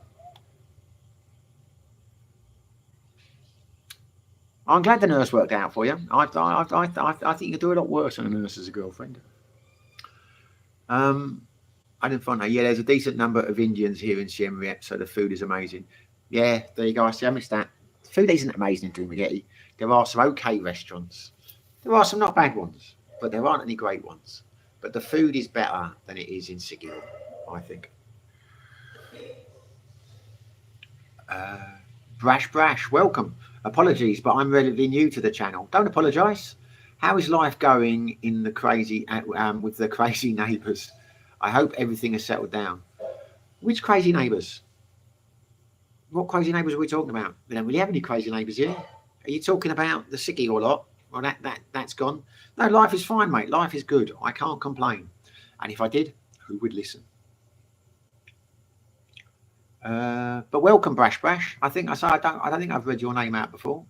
I'm glad the nurse worked out for you. I think you could do a lot worse than a nurse as a girlfriend. I didn't find that. Yeah, there's a decent number of Indians here in Siem Reap, so the food is amazing. Yeah, there you go. I see. I missed that. Food isn't amazing in Dumaguete. There are some okay restaurants. There are some not bad ones, but there aren't any great ones. But the food is better than it is in Sigil, I think. Brash, welcome. Apologies, but I'm relatively new to the channel. Don't apologise. How is life going in the crazy with the crazy neighbours? I hope everything is settled down. Which crazy neighbours? What crazy neighbours are we talking about? We don't really have any crazy neighbours here. Are you talking about the Sigil or lot? Well, that's gone. No, life is fine, mate. Life is good. I can't complain. And if I did, who would listen? But welcome, Brash. I think I don't think I've read your name out before.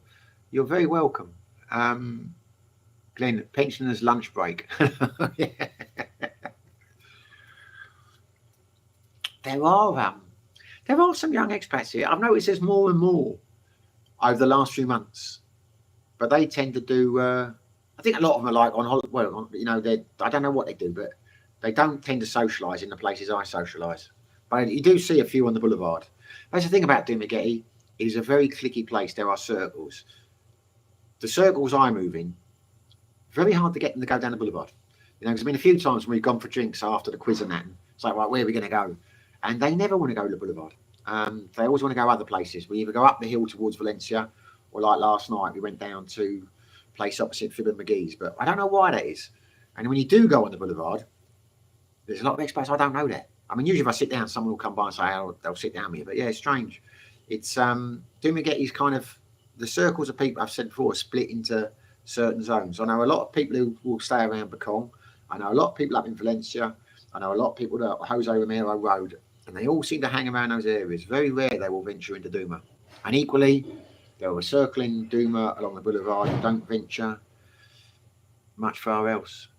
You're very welcome. Glenn, pensioners' lunch break. Yeah. There are some young expats here. I've noticed there's more and more over the last few months. But they tend to do. I think a lot of them are like on holiday. Well, you know, I don't know what they do, but they don't tend to socialise in the places I socialise. But you do see a few on the boulevard. That's the thing about Dumaguete. It is a very cliquey place. There are circles. The circles I move in, very hard to get them to go down the boulevard. You know, because I mean, a few times when we've gone for drinks after the quiz and that, it's like, right, where are we going to go? And they never want to go to the boulevard. They always want to go other places. We either go up the hill towards Valencia, or like last night, we went down to a place opposite Fib and McGee's. But I don't know why that is. And when you do go on the boulevard, there's a lot of expats I don't know that. I mean, usually if I sit down, someone will come by and say, oh, they'll sit down with me. But yeah, it's strange. It's Dumaguete's kind of, the circles of people I've said before are split into certain zones. I know a lot of people who will stay around Bacong. I know a lot of people up in Valencia. I know a lot of people that are Jose Romero Road. And they all seem to hang around those areas. Very rare they will venture into Duma. And equally, there were circling Duma along the boulevard. Don't venture much far else.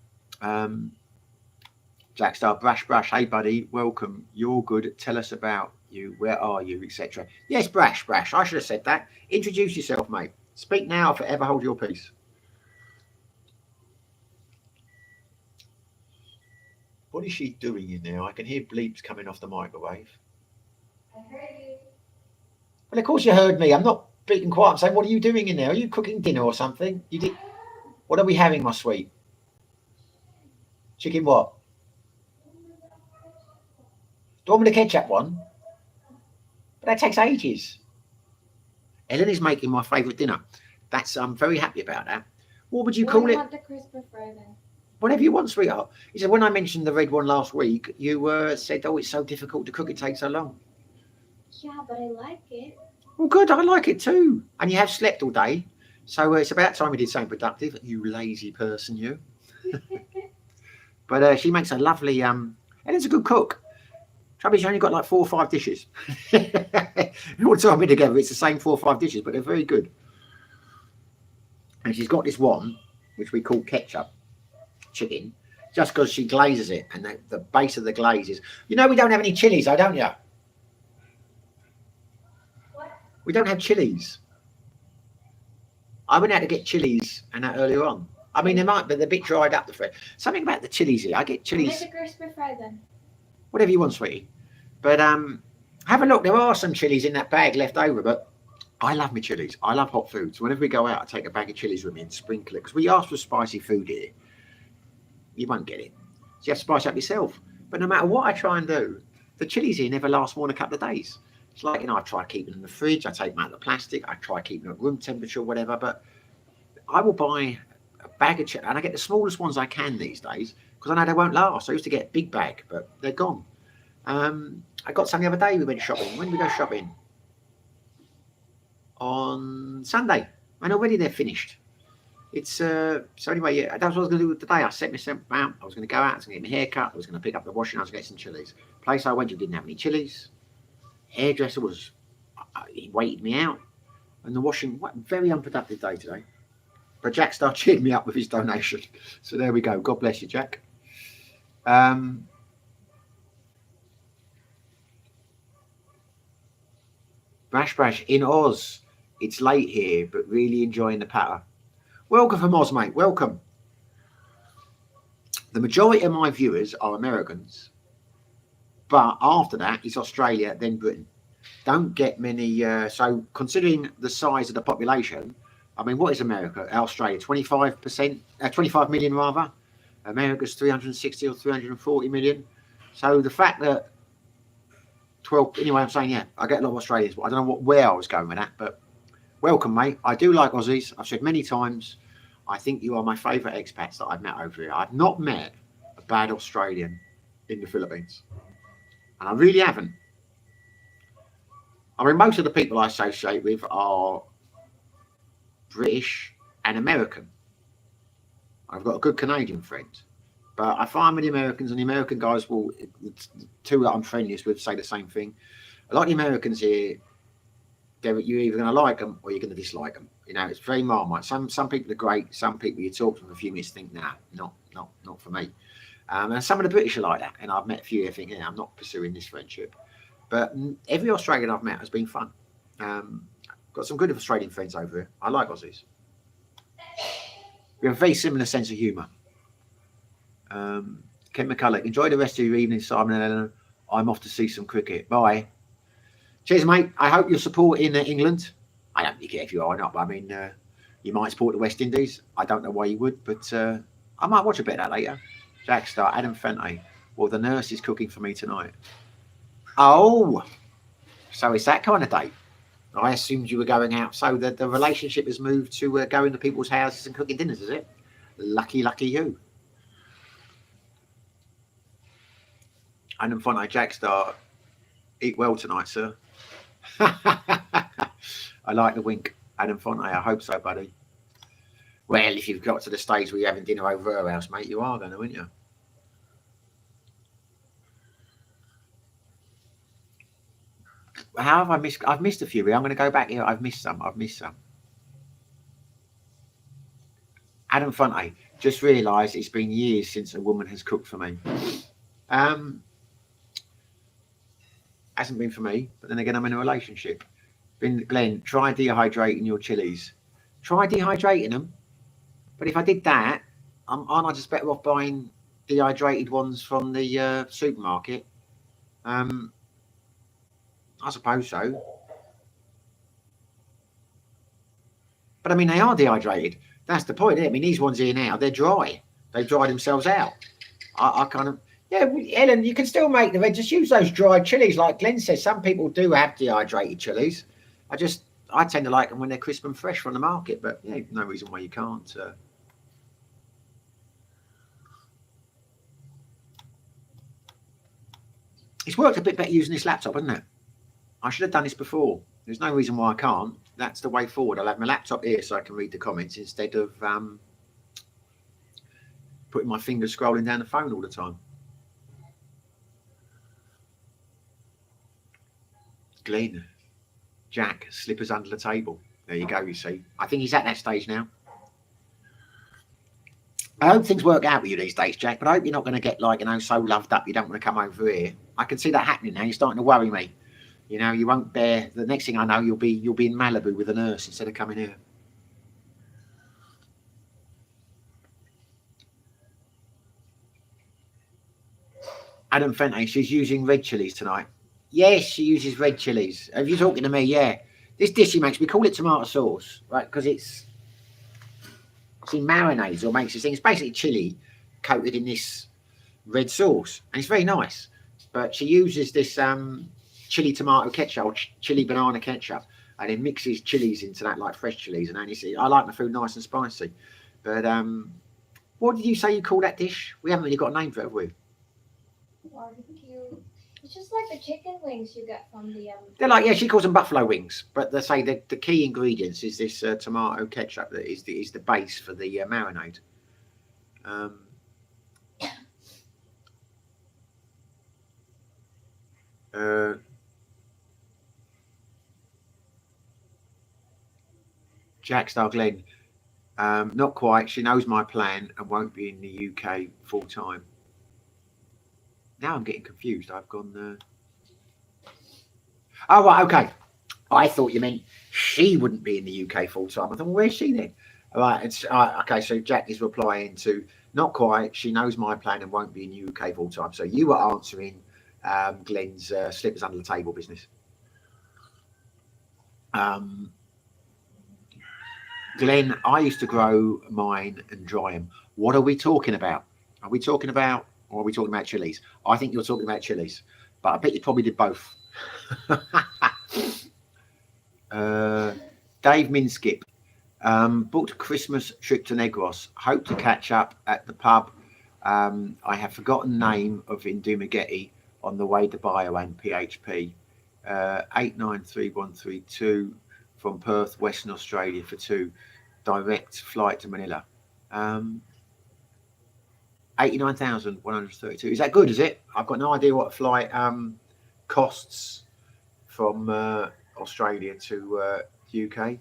Jackstar, Brash, hey buddy, welcome. You're good. Tell us about you. Where are you, etc. Yes, Brash. I should have said that. Introduce yourself, mate. Speak now or forever hold your peace. What is she doing in there? I can hear bleeps coming off the microwave. I heard you. Well, of course you heard me. I'm not being quiet. I'm saying, what are you doing in there? Are you cooking dinner or something? You did. What are we having, my sweet? Chicken what? Do you want me the ketchup one? But that takes ages. Ellen is making my favourite dinner. I'm very happy about that. What would you call it? I want the crisper fry then. Whatever you want, sweetheart. He said, when I mentioned the red one last week, you said, oh, it's so difficult to cook. It takes so long. Yeah, but I like it. Well, good. I like it too. And you have slept all day. So it's about time we did something productive. You lazy person, you. But she makes a lovely Helen's a good cook. Trouble is, she only got like 4 or 5 dishes. All the time we're together, it's the same 4 or 5 dishes, but they're very good. And she's got this one, which we call ketchup chicken, just because she glazes it, and the base of the glaze is. You know, we don't have any chilies, though, don't you? What? We don't have chilies. I went out to get chilies and that earlier on. I mean, they might, but they're a bit dried up. The fry. Something about the chilies here. I get chilies. Make a crispy fry then. Whatever you want, sweetie. But have a look. There are some chilies in that bag left over, but I love my chilies. I love hot foods. Whenever we go out, I take a bag of chilies with me and sprinkle it, because we ask for spicy food here. You won't get it. So you have to spice up yourself. But no matter what I try and do, the chilies here never last more than a couple of days. It's like, you know, I try keeping them in the fridge. I take them out of the plastic. I try keeping them at room temperature or whatever. But I will buy a bag of chilies, and I get the smallest ones I can these days, because I know they won't last. I used to get a big bag, but they're gone. I got some the other day. We went shopping. When did we go shopping? On Sunday, and already they're finished. It's so anyway, yeah, that's what I was going to do today. I set myself out. I was going to go out, I was going to get my hair cut, I was going to pick up the washing, I was going to get some chilies. Place I went to didn't have any chilies. Hairdresser was, he waited me out, and the washing. What very unproductive day today. But Jack started cheering me up with his donation. So there we go. God bless you, Jack. Bash in Oz. It's late here, but really enjoying the patter. Welcome from Oz, mate. Welcome. The majority of my viewers are Americans, but after that it's Australia, then Britain. Don't get many. So considering the size of the population, I mean, what is America? Australia, 25%, 25 million rather. America's 360 or 340 million. So the fact that 12, anyway, I'm saying, yeah, I get a lot of Australians, but I don't know where I was going with that, but welcome, mate. I do like Aussies. I've said many times, I think you are my favourite expats that I've met over here. I've not met a bad Australian in the Philippines. And I really haven't. I mean, most of the people I associate with are British and American. I've got a good Canadian friend. But I find with the Americans, and the American guys will, the two that I'm friendliest with say the same thing. A lot of the Americans here, you're either going to like them or you're going to dislike them. You know, it's very marmite. Some people are great. Some people you talk to them for a few minutes think, nah, not for me. And some of the British are like that. And I've met a few here thinking, yeah, I'm not pursuing this friendship. But every Australian I've met has been fun. Got some good Australian friends over here. I like Aussies. We have a very similar sense of humour. Ken McCulloch, enjoy the rest of your evening, Simon and Eleanor. I'm off to see some cricket. Bye. Cheers, mate. I hope you're supporting England. I don't really care if you are or not, but I mean, you might support the West Indies. I don't know why you would, but I might watch a bit of that later. Jack Star, Adam Fente. Well, the nurse is cooking for me tonight. Oh, so it's that kind of date. I assumed you were going out. So the relationship has moved to going to people's houses and cooking dinners, is it? Lucky you. Adam Fonte, Jack Star, eat well tonight, sir. I like the wink. Adam Fonte, I hope so, buddy. Well, if you've got to the stage where you're having dinner over her house, mate, you are going to, aren't you? How have I missed? I've missed a few. I'm going to go back here. I've missed some. Adam Fonte, just realised it's been years since a woman has cooked for me. Hasn't been for me, but then again, I'm in a relationship. Glenn, try dehydrating your chilies. Try dehydrating them. But if I did that, aren't I just better off buying dehydrated ones from the supermarket? I suppose so. But I mean, they are dehydrated. That's the point. I mean, these ones here now, they're dry. They dry themselves out. I kind of... Yeah, Ellen, you can still make them. Just use those dried chilies, like Glenn says. Some people do have dehydrated chilies. I tend to like them when they're crisp and fresh from the market, but yeah, no reason why you can't. It's worked a bit better using this laptop, hasn't it? I should have done this before. There's no reason why I can't. That's the way forward. I'll have my laptop here so I can read the comments instead of putting my fingers scrolling down the phone all the time. Glenn, Jack, slippers under the table. There you go, you see. I think he's at that stage now. I hope things work out with you these days, Jack, but I hope you're not going to get like, so loved up you don't want to come over here. I can see that happening now. You're starting to worry me. You won't bear. The next thing I know, you'll be in Malibu with a nurse instead of coming here. Adam Fente, she's using red chilies tonight. Yes, she uses red chilies. If you're talking to me, yeah. This dish she makes, we call it tomato sauce, right? Because it's in marinades or makes this thing. It's basically chili coated in this red sauce, and it's very nice. But she uses this chili tomato ketchup, or chili banana ketchup, and then mixes chilies into that, like fresh chilies. And only I like my food nice and spicy. But what did you say you call that dish? We haven't really got a name for it, have we? Barbecue. It's just like the chicken wings you get from the They're like, yeah, she calls them buffalo wings, but they say the key ingredients is this tomato ketchup that is the base for the marinade. Jack Star Glenn, not quite. She knows my plan and won't be in the UK full time. Now I'm getting confused. I've gone. Oh, right, okay. I thought you meant she wouldn't be in the UK full time. I thought, well, where's she then? All right, it's okay. So Jack is replying to not quite. She knows my plan and won't be in the UK full time. So you were answering Glenn's slippers under the table business. Glenn, I used to grow mine and dry them. What are we talking about? Are we talking about chilies? I think you're talking about chilies, but I bet you probably did both. Dave Minskip, booked a Christmas trip to Negros. Hope to catch up at the pub. I have forgotten the name of Indumagetti on the way to Biowan PHP. 893132 from Perth, Western Australia for 2. Direct flight to Manila. 89,132. Is that good, is it? I've got no idea what a flight costs from Australia to UK.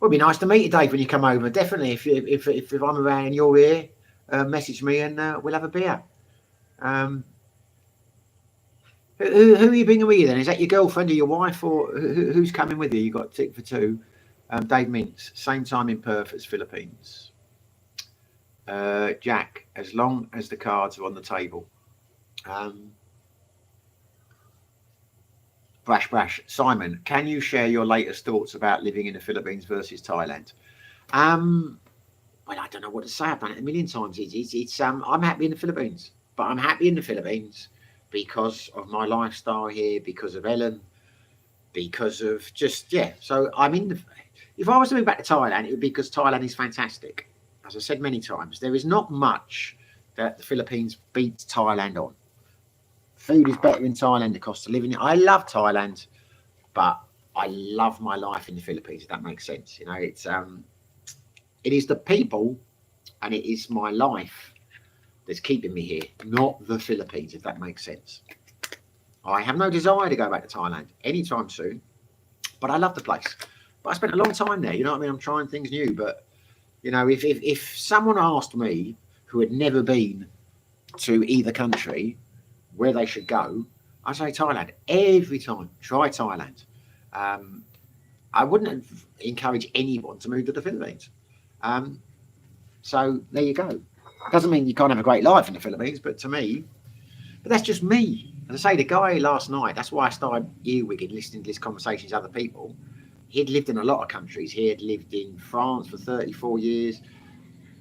Would be nice to meet you, Dave, when you come over. Definitely, if I'm around and you're here, message me and we'll have a beer. Who are you bringing with you then? Is that your girlfriend or your wife, or who's coming with you? You got a ticket for 2. Dave Mintz, same time in Perth as Philippines. Jack, as long as the cards are on the table. Brash. Simon, can you share your latest thoughts about living in the Philippines versus Thailand? Well, I don't know what to say. I've done it a million times. I'm happy in the Philippines, but I'm happy in the Philippines because of my lifestyle here, because of Ellen, because of So if I was to move back to Thailand, it would be because Thailand is fantastic. As I said many times, there is not much that the Philippines beats Thailand on. Food is better in Thailand, the cost of living. I love Thailand, but I love my life in the Philippines, if that makes sense. It is the people and it is my life that's keeping me here, not the Philippines, if that makes sense. I have no desire to go back to Thailand anytime soon, but I love the place. But I spent a long time there, you know what I mean? I'm trying things new, but if someone asked me who had never been to either country where they should go, I say Thailand every time. Try Thailand. I wouldn't encourage anyone to move to the Philippines. So there you go. Doesn't mean you can't have a great life in the Philippines, but that's just me. As I say, the guy last night, that's why I started earwigging, listening to this conversations with other people. He'd lived in a lot of countries. He had lived in France for 34 years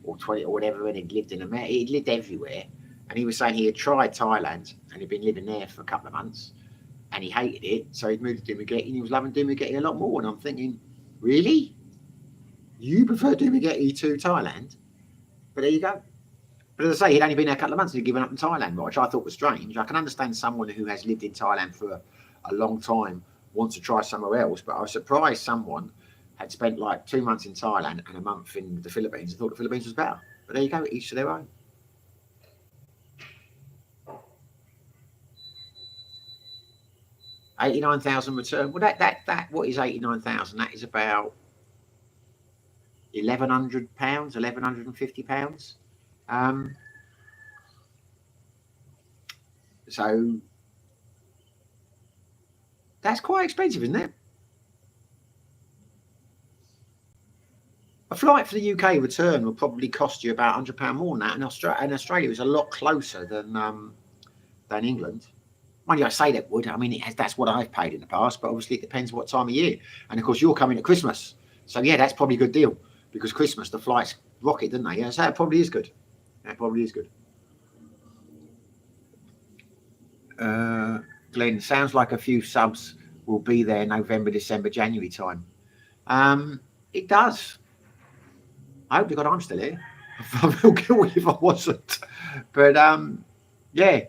or 20 or whatever, and he'd lived in America. He'd lived everywhere. And he was saying he had tried Thailand and he'd been living there for a couple of months and he hated it. So he'd moved to Dumagetti and he was loving Dumagetti a lot more. And I'm thinking, really? You prefer Dumagetti to Thailand? But there you go. But as I say, he'd only been there a couple of months and he'd given up in Thailand, which I thought was strange. I can understand someone who has lived in Thailand for a long time wants to try somewhere else, but I was surprised someone had spent like 2 months in Thailand and a month in the Philippines and thought the Philippines was better. But there you go, each to their own. 89,000 return. Well, that what is 89,000? That is about £1,100, £1,150. So that's quite expensive, isn't it? A flight for the UK return will probably cost you about £100 more than that. And Australia is a lot closer than England. Mind you, I say that would. I mean, that's what I've paid in the past, but obviously it depends what time of year. And of course, you're coming at Christmas. So yeah, that's probably a good deal because Christmas, the flights rocket, didn't they? Yeah, so that probably is good. That probably is good. Glenn, sounds like a few subs will be there November, December, January time. It does. I hope to God I'm still here. I feel guilty if I wasn't. But yeah,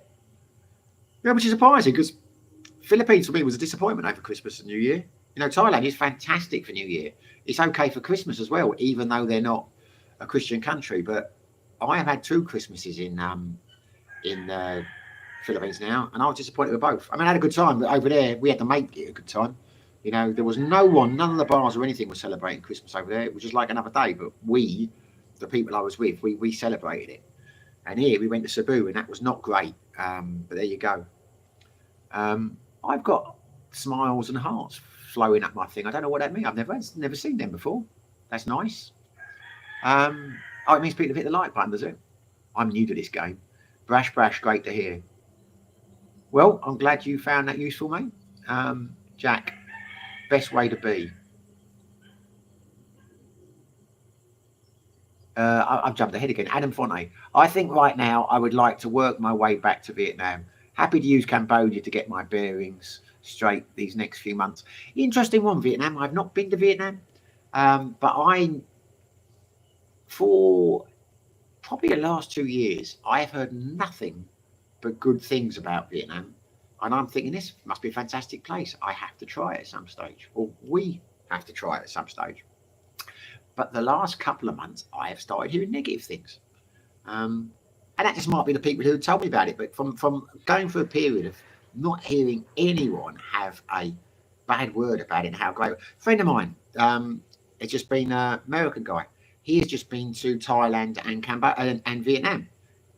which is surprising because Philippines for me was a disappointment over Christmas and New Year. You know, Thailand is fantastic for New Year. It's okay for Christmas as well, even though they're not a Christian country. But I have had 2 Christmases in Philippines now, and I was disappointed with both. I mean, I had a good time, but over there we had to make it a good time. You know, there was none of the bars or anything was celebrating Christmas over there. It was just like another day. But we, the people I was with, we celebrated it. And here we went to Cebu, and that was not great. But there you go. I've got smiles and hearts flowing up my thing. I don't know what that means. I've never seen them before. That's nice. Oh, it means people hit the like button, does it? I'm new to this game. Brash, great to hear. Well, I'm glad you found that useful, mate. Jack, best way to be. I've jumped ahead again. Adam Fonte. I think right now I would like to work my way back to Vietnam. Happy to use Cambodia to get my bearings straight these next few months. Interesting one, Vietnam. I've not been to Vietnam, but for probably the last 2 years, I've heard nothing but good things about Vietnam. And I'm thinking this must be a fantastic place. I have to try it at some stage, or we have to try it at some stage. But the last couple of months, I have started hearing negative things. And that just might be the people who told me about it. But from going through a period of not hearing anyone have a bad word about it and how great. A friend of mine, it's just been an American guy. He has just been to Thailand and Cambodia and Vietnam.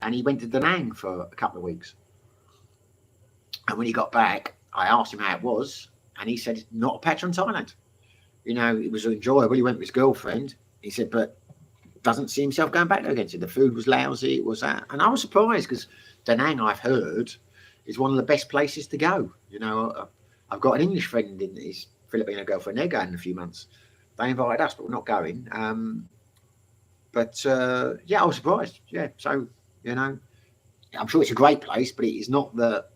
And he went to Da Nang for a couple of weeks. And when he got back, I asked him how it was. And he said, not a patch on Thailand. You know, it was enjoyable. He went with his girlfriend. He said, but doesn't see himself going back there again. So the food was lousy. It was that. And I was surprised because Da Nang, I've heard, is one of the best places to go. You know, I've got an English friend in his Filipino girlfriend. They're going in a few months. They invited us, but we're not going. Yeah, I was surprised. Yeah. So, you know, I'm sure it's a great place, but it is not the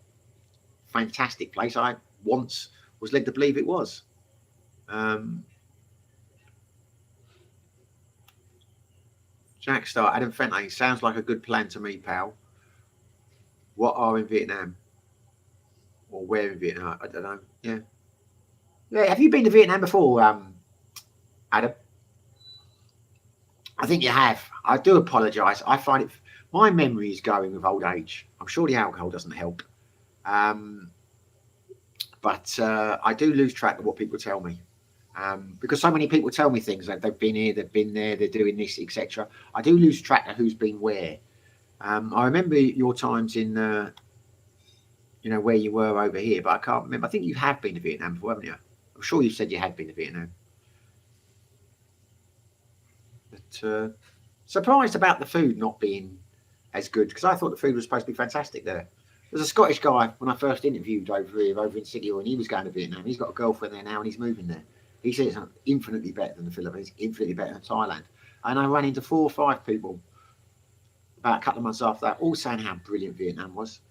fantastic place I once was led to believe it was. Jack Star, Adam Fenton, sounds like a good plan to me, pal. What are in Vietnam? Or where in Vietnam? I don't know. Yeah. Yeah. Have you been to Vietnam before, Adam? I think you have. I do apologise. I find it. My memory is going with old age. I'm sure the alcohol doesn't help. But I do lose track of what people tell me. Because so many people tell me things like they've been here, they've been there, they're doing this, etc. I do lose track of who's been where. I remember your times in, you know, where you were over here, but I can't remember. I think you have been to Vietnam before, haven't you? I'm sure you said you had been to Vietnam. But surprised about the food not being as good because I thought the food was supposed to be fantastic there. There's a Scottish guy when I first interviewed over in Sydney, and he was going to Vietnam. He's got a girlfriend there now, and he's moving there. He said it's infinitely better than the Philippines, infinitely better than Thailand. And I ran into 4 or 5 people about a couple of months after that, all saying how brilliant Vietnam was.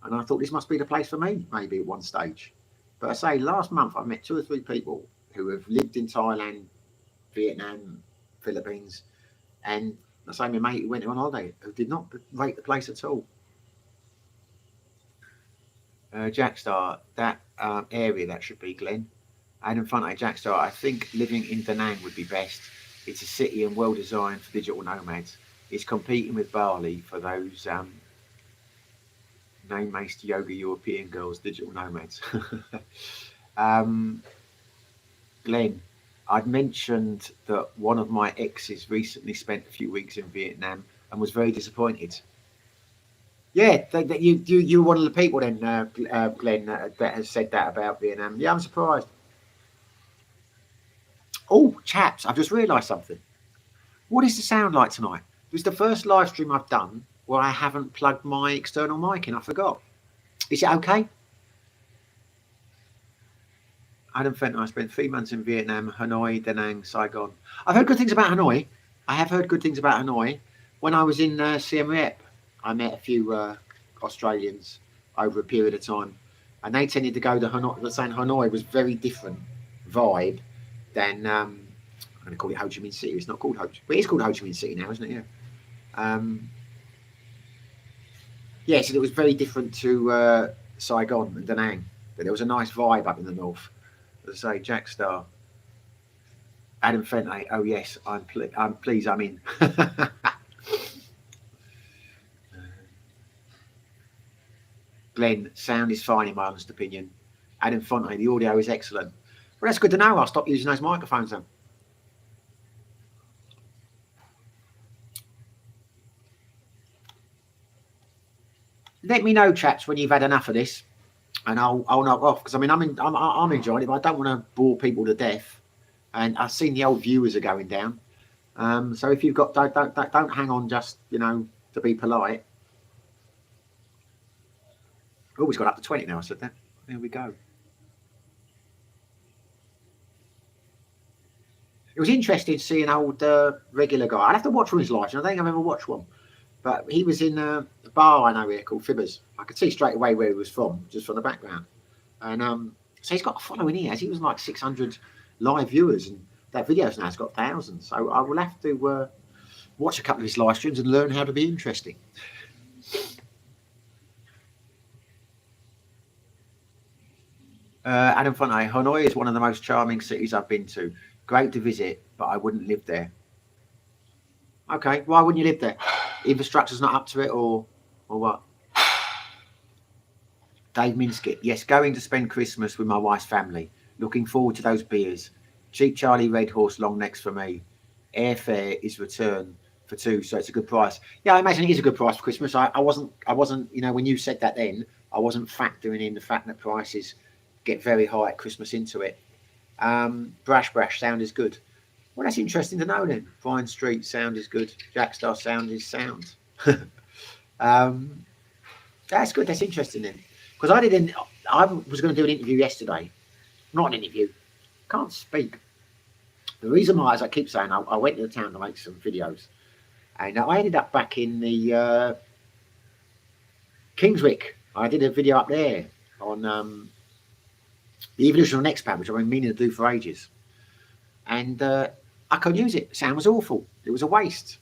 And I thought this must be the place for me, maybe at one stage. But I say last month I met 2 or 3 people who have lived in Thailand, Vietnam, Philippines, and I say my mate who went on holiday who did not rate the place at all. Jackstar, that area that should be, Glenn. Adam Funny, Jackstar, I think living in Da Nang would be best. It's a city and well designed for digital nomads. It's competing with Bali for those Name-based yoga European girls, digital nomads. Glenn, I'd mentioned that one of my exes recently spent a few weeks in Vietnam and was very disappointed. Yeah, you were one of the people then, Glenn, that has said that about Vietnam. Yeah, I'm surprised. Oh, chaps, I've just realised something. What is the sound like tonight? This is the first live stream I've done where I haven't plugged my external mic in. I forgot. Is it okay? Adam Fenton, I spent 3 months in Vietnam, Hanoi, Da Nang, Saigon. I've heard good things about Hanoi. I have heard good things about Hanoi. When I was in Siem Reap, I met a few Australians over a period of time, and they tended to go to Hanoi. They're saying Hanoi was very different vibe than I'm going to call it Ho Chi Minh City. It's not called Ho Chi, but it's called Ho Chi Minh City now, isn't it? Yeah. Yeah, so it was very different to Saigon and Da Nang. But there was a nice vibe up in the north. As I say, Jack Star, Adam Fenton. Oh yes, I'm pleased. I'm in. Glenn, sound is fine in my honest opinion. Adam Fonte, the audio is excellent. Well, that's good to know. I'll stop using those microphones then. Let me know, chaps, when you've had enough of this, and I'll knock off, because I mean I'm enjoying it, but I don't want to bore people to death. And I've seen the old viewers are going down. So if you've got don't hang on just to be polite. Oh, he's got up to 20 now. I said that. There we go. It was interesting to see an old regular guy. I'd have to watch from his life. I don't think I've ever watched one. But he was in a bar I know here called Fibbers. I could see straight away where he was from, just from the background. And so he's got a following here. He was like 600 live viewers, and that video's now has got thousands. So I will have to watch a couple of his live streams and learn how to be interesting. Adam Fonte, Hanoi is one of the most charming cities I've been to. Great to visit, but I wouldn't live there. Okay, why wouldn't you live there? Infrastructure's not up to it, or what? Dave Minskett, yes, going to spend Christmas with my wife's family. Looking forward to those beers. Cheap Charlie Red Horse long necks for me. Airfare is return for two, so it's a good price. Yeah, I imagine it is a good price for Christmas. I wasn't, when you said that then, I wasn't factoring in the fact that prices get very high at Christmas into it. Brash sound is good. Well, that's interesting to know then. Brian Street sound is good. Jackstar sound is sound. That's good. That's interesting then. Because I was going to do an interview yesterday. Not an interview. Can't speak. The reason why, as I keep saying, I went to the town to make some videos. And I ended up back in the Kingswick. I did a video up there on the evolution of an Expat, which I've been meaning to do for ages. And I couldn't use it. Sound was awful. It was a waste.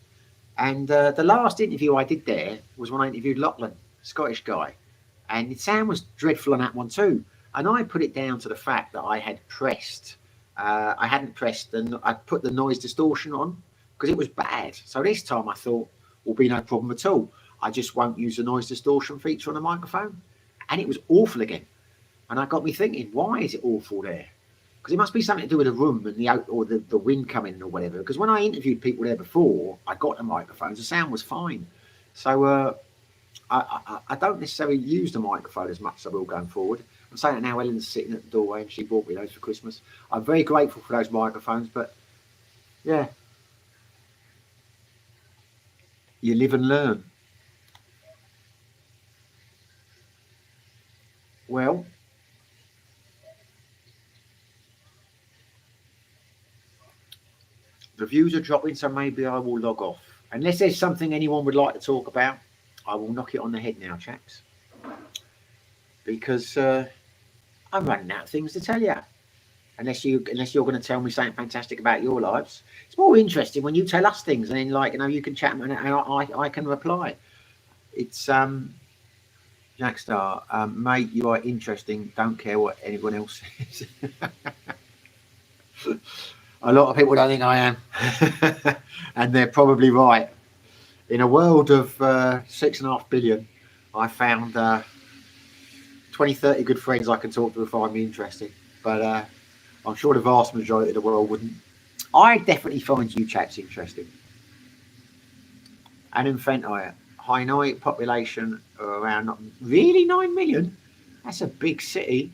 And the last interview I did there was when I interviewed Lachlan, Scottish guy. And the sound was dreadful on that one too. And I put it down to the fact that I had pressed, I'd put the noise distortion on because it was bad. So this time I thought, will be no problem at all. I just won't use the noise distortion feature on the microphone. And it was awful again. And that got me thinking, why is it awful there? Because it must be something to do with the room and the wind coming in or whatever. Because when I interviewed people there before, I got the microphones, the sound was fine. So I don't necessarily use the microphone as much as I will going forward. I'm saying that now Ellen's sitting at the doorway and she bought me those for Christmas. I'm very grateful for those microphones, but yeah. You live and learn. Well, the views are dropping, so maybe I will log off. Unless there's something anyone would like to talk about, I will knock it on the head now, chaps. Because I'm running out of things to tell you. Unless you're going to tell me something fantastic about your lives. It's more interesting when you tell us things, and then you can chat and I can reply. It's Jackstar, mate, you are interesting. Don't care what anyone else says. A lot of people don't think I am, and they're probably right. In a world of 6.5 billion, I found 20, 30 good friends I can talk to who find me interesting. But I'm sure the vast majority of the world wouldn't. I definitely find you chaps interesting. And in Fenton, Hanoi population around really 9 million. That's a big city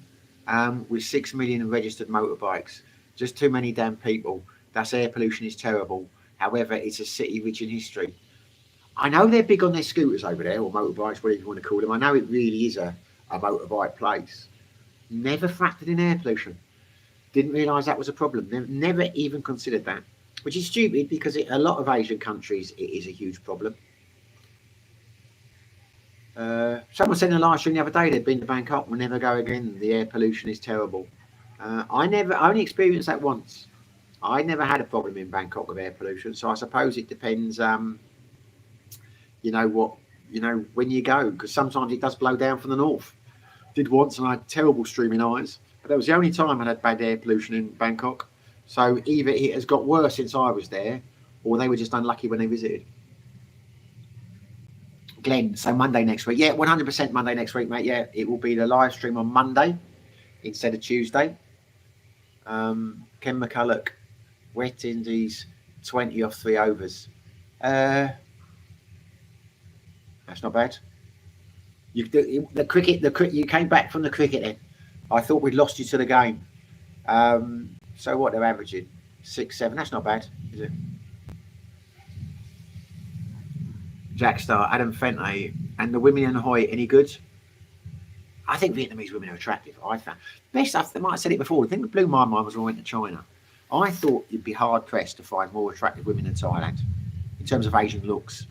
with 6 million registered motorbikes. Just too many damn people. That's air pollution is terrible. However, it's a city rich in history. I know they're big on their scooters over there, or motorbikes, whatever you want to call them. I know it really is a motorbike place. Never factored in air pollution. Didn't realise that was a problem. Never even considered that, which is stupid because a lot of Asian countries it is a huge problem. Someone said in a live stream the other day they'd been to Bangkok. We'll never go again. The air pollution is terrible. I only experienced that once. I never had a problem in Bangkok with air pollution, so I suppose it depends. When you go, because sometimes it does blow down from the north. Did once and I had terrible streaming eyes, but that was the only time I had bad air pollution in Bangkok. So either it has got worse since I was there, or they were just unlucky when they visited. Glenn, so Monday next week. Yeah, 100% Monday next week, mate. Yeah, it will be the live stream on Monday instead of Tuesday. Ken McCulloch, West Indies, 20 off 3 overs. That's not bad. The cricket. You came back from the cricket then. I thought we'd lost you to the game. So what they're averaging 6-7. That's not bad, is it? Jack Star, Adam Fenton, and the women in Hanoi any good? I think Vietnamese women are attractive. I found best. I might have said it before. The thing that blew my mind was when I went to China. I thought you'd be hard pressed to find more attractive women in Thailand in terms of Asian looks.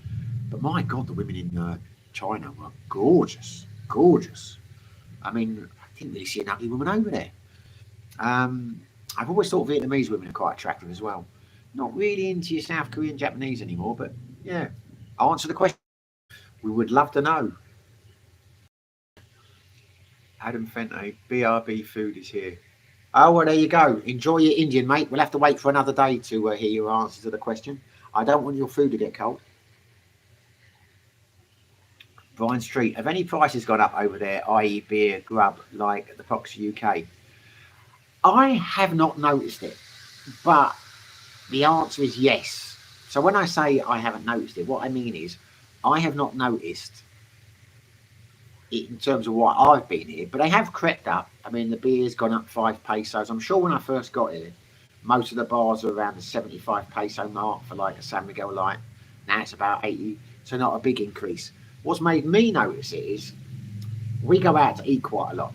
But my God, the women in China were gorgeous, gorgeous. I mean, I didn't really see an ugly woman over there. I've always thought Vietnamese women are quite attractive as well. Not really into your South Korean, Japanese anymore, but yeah. Answer the question. We would love to know. Adam Fenton, BRB food is here. Oh, well, there you go. Enjoy your Indian, mate. We'll have to wait for another day to hear your answer to the question. I don't want your food to get cold. Brian Street, have any prices gone up over there, i.e. beer, grub, like the Proxy UK? I have not noticed it, but the answer is yes. So when I say I haven't noticed it, what I mean is I have not noticed it in terms of what I've been here, but they have crept up. I mean, the beer's gone up 5 pesos. I'm sure when I first got here, most of the bars were around the 75 peso mark for like a San Miguel Light. Now it's about 80, so not a big increase. What's made me notice it is we go out to eat quite a lot,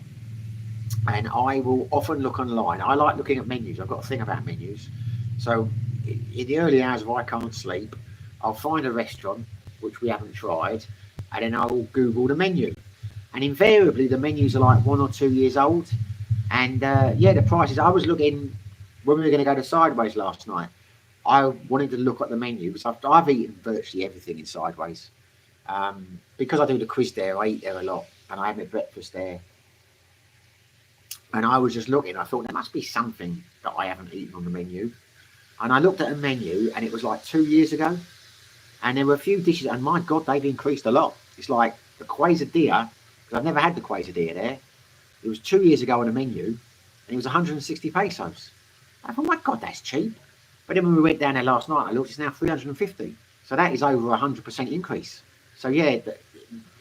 and I will often look online. I like looking at menus. I've got a thing about menus. So in the early hours if I can't sleep, I'll find a restaurant which we haven't tried, and then I will Google the menu. And invariably the menus are like 1 or 2 years old. And yeah, the prices. I was looking when we were going to go to Sideways last night. I wanted to look at the menu because I've eaten virtually everything in Sideways. Because I do the quiz there, I eat there a lot, and I have my breakfast there. And I was just looking, I thought there must be something that I haven't eaten on the menu. And I looked at a menu, and it was like 2 years ago, and there were a few dishes, and my God, they've increased a lot. It's like the quesadilla, because I've never had the quesadilla there. It was 2 years ago on the menu, and it was 160 pesos. I thought, my God, that's cheap. But then when we went down there last night, I looked, it's now 350. So that is over 100% increase. So yeah,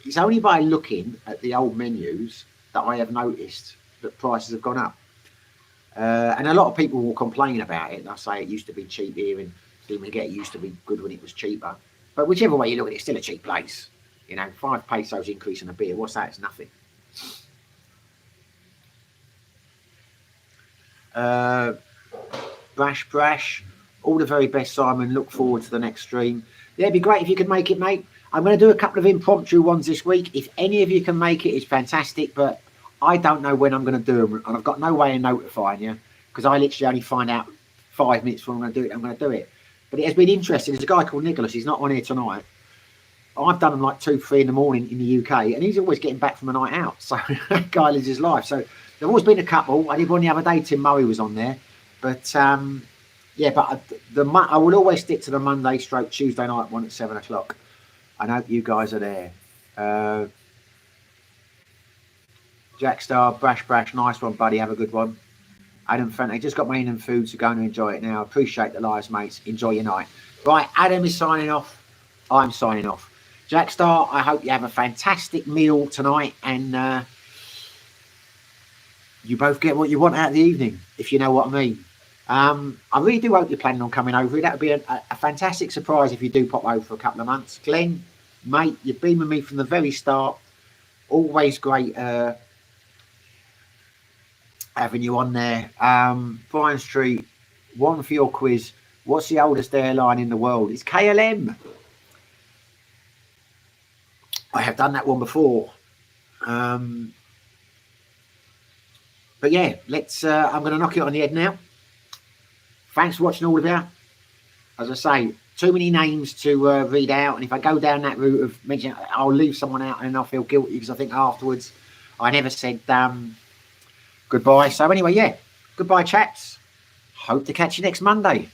it's only by looking at the old menus that I have noticed that prices have gone up. And a lot of people will complain about it. They'll say it used to be cheap here and didn't get it used to be good when it was cheaper. But whichever way you look at it, it's still a cheap place. You know, 5 pesos increase in a beer. What's that? It's nothing. Brash. All the very best, Simon. Look forward to the next stream. Yeah, it'd be great if you could make it, mate. I'm going to do a couple of impromptu ones this week. If any of you can make it, it's fantastic. But I don't know when I'm going to do them. And I've got no way of notifying you because I literally only find out 5 minutes before I'm going to do it. I'm going to do it. But it has been interesting. There's a guy called Nicholas. He's not on here tonight. I've done them like 2, 3 in the morning in the UK. And he's always getting back from a night out. So that guy lives his life. So there've always been a couple. I did one the other day. Tim Murray was on there. But yeah, but I will always stick to the Monday / Tuesday night one at 7 o'clock. I hope you guys are there. Jack Star, Brash, nice one, buddy. Have a good one. Adam Fenton, just got my Indian food, so go and enjoy it now. Appreciate the lives, mates. Enjoy your night. Right, Adam is signing off. I'm signing off. Jack Star, I hope you have a fantastic meal tonight and you both get what you want out of the evening, if you know what I mean. I really do hope you're planning on coming over. That would be a fantastic surprise if you do pop over for a couple of months. Glenn, mate, you've been with me from the very start. Always great having you on there. Brian Street, one for your quiz. What's the oldest airline in the world? It's KLM. I have done that one before. But yeah, let's. I'm going to knock it on the head now. Thanks for watching, all of you. As I say, too many names to read out, and if I go down that route of mentioning, I'll leave someone out, and I'll feel guilty because I think afterwards I never said goodbye. So anyway, yeah, goodbye, chaps. Hope to catch you next Monday,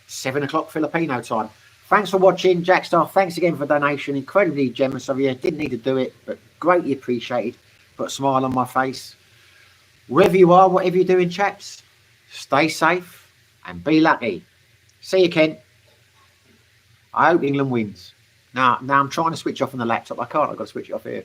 7 o'clock Filipino time. Thanks for watching, Jack Star. Thanks again for the donation. Incredibly generous of you. Didn't need to do it, but greatly appreciated. Put a smile on my face. Wherever you are, whatever you're doing, chaps, stay safe and be lucky. See you, Ken. I hope England wins. Now I'm trying to switch off on the laptop. I can't. I've got to switch it off here.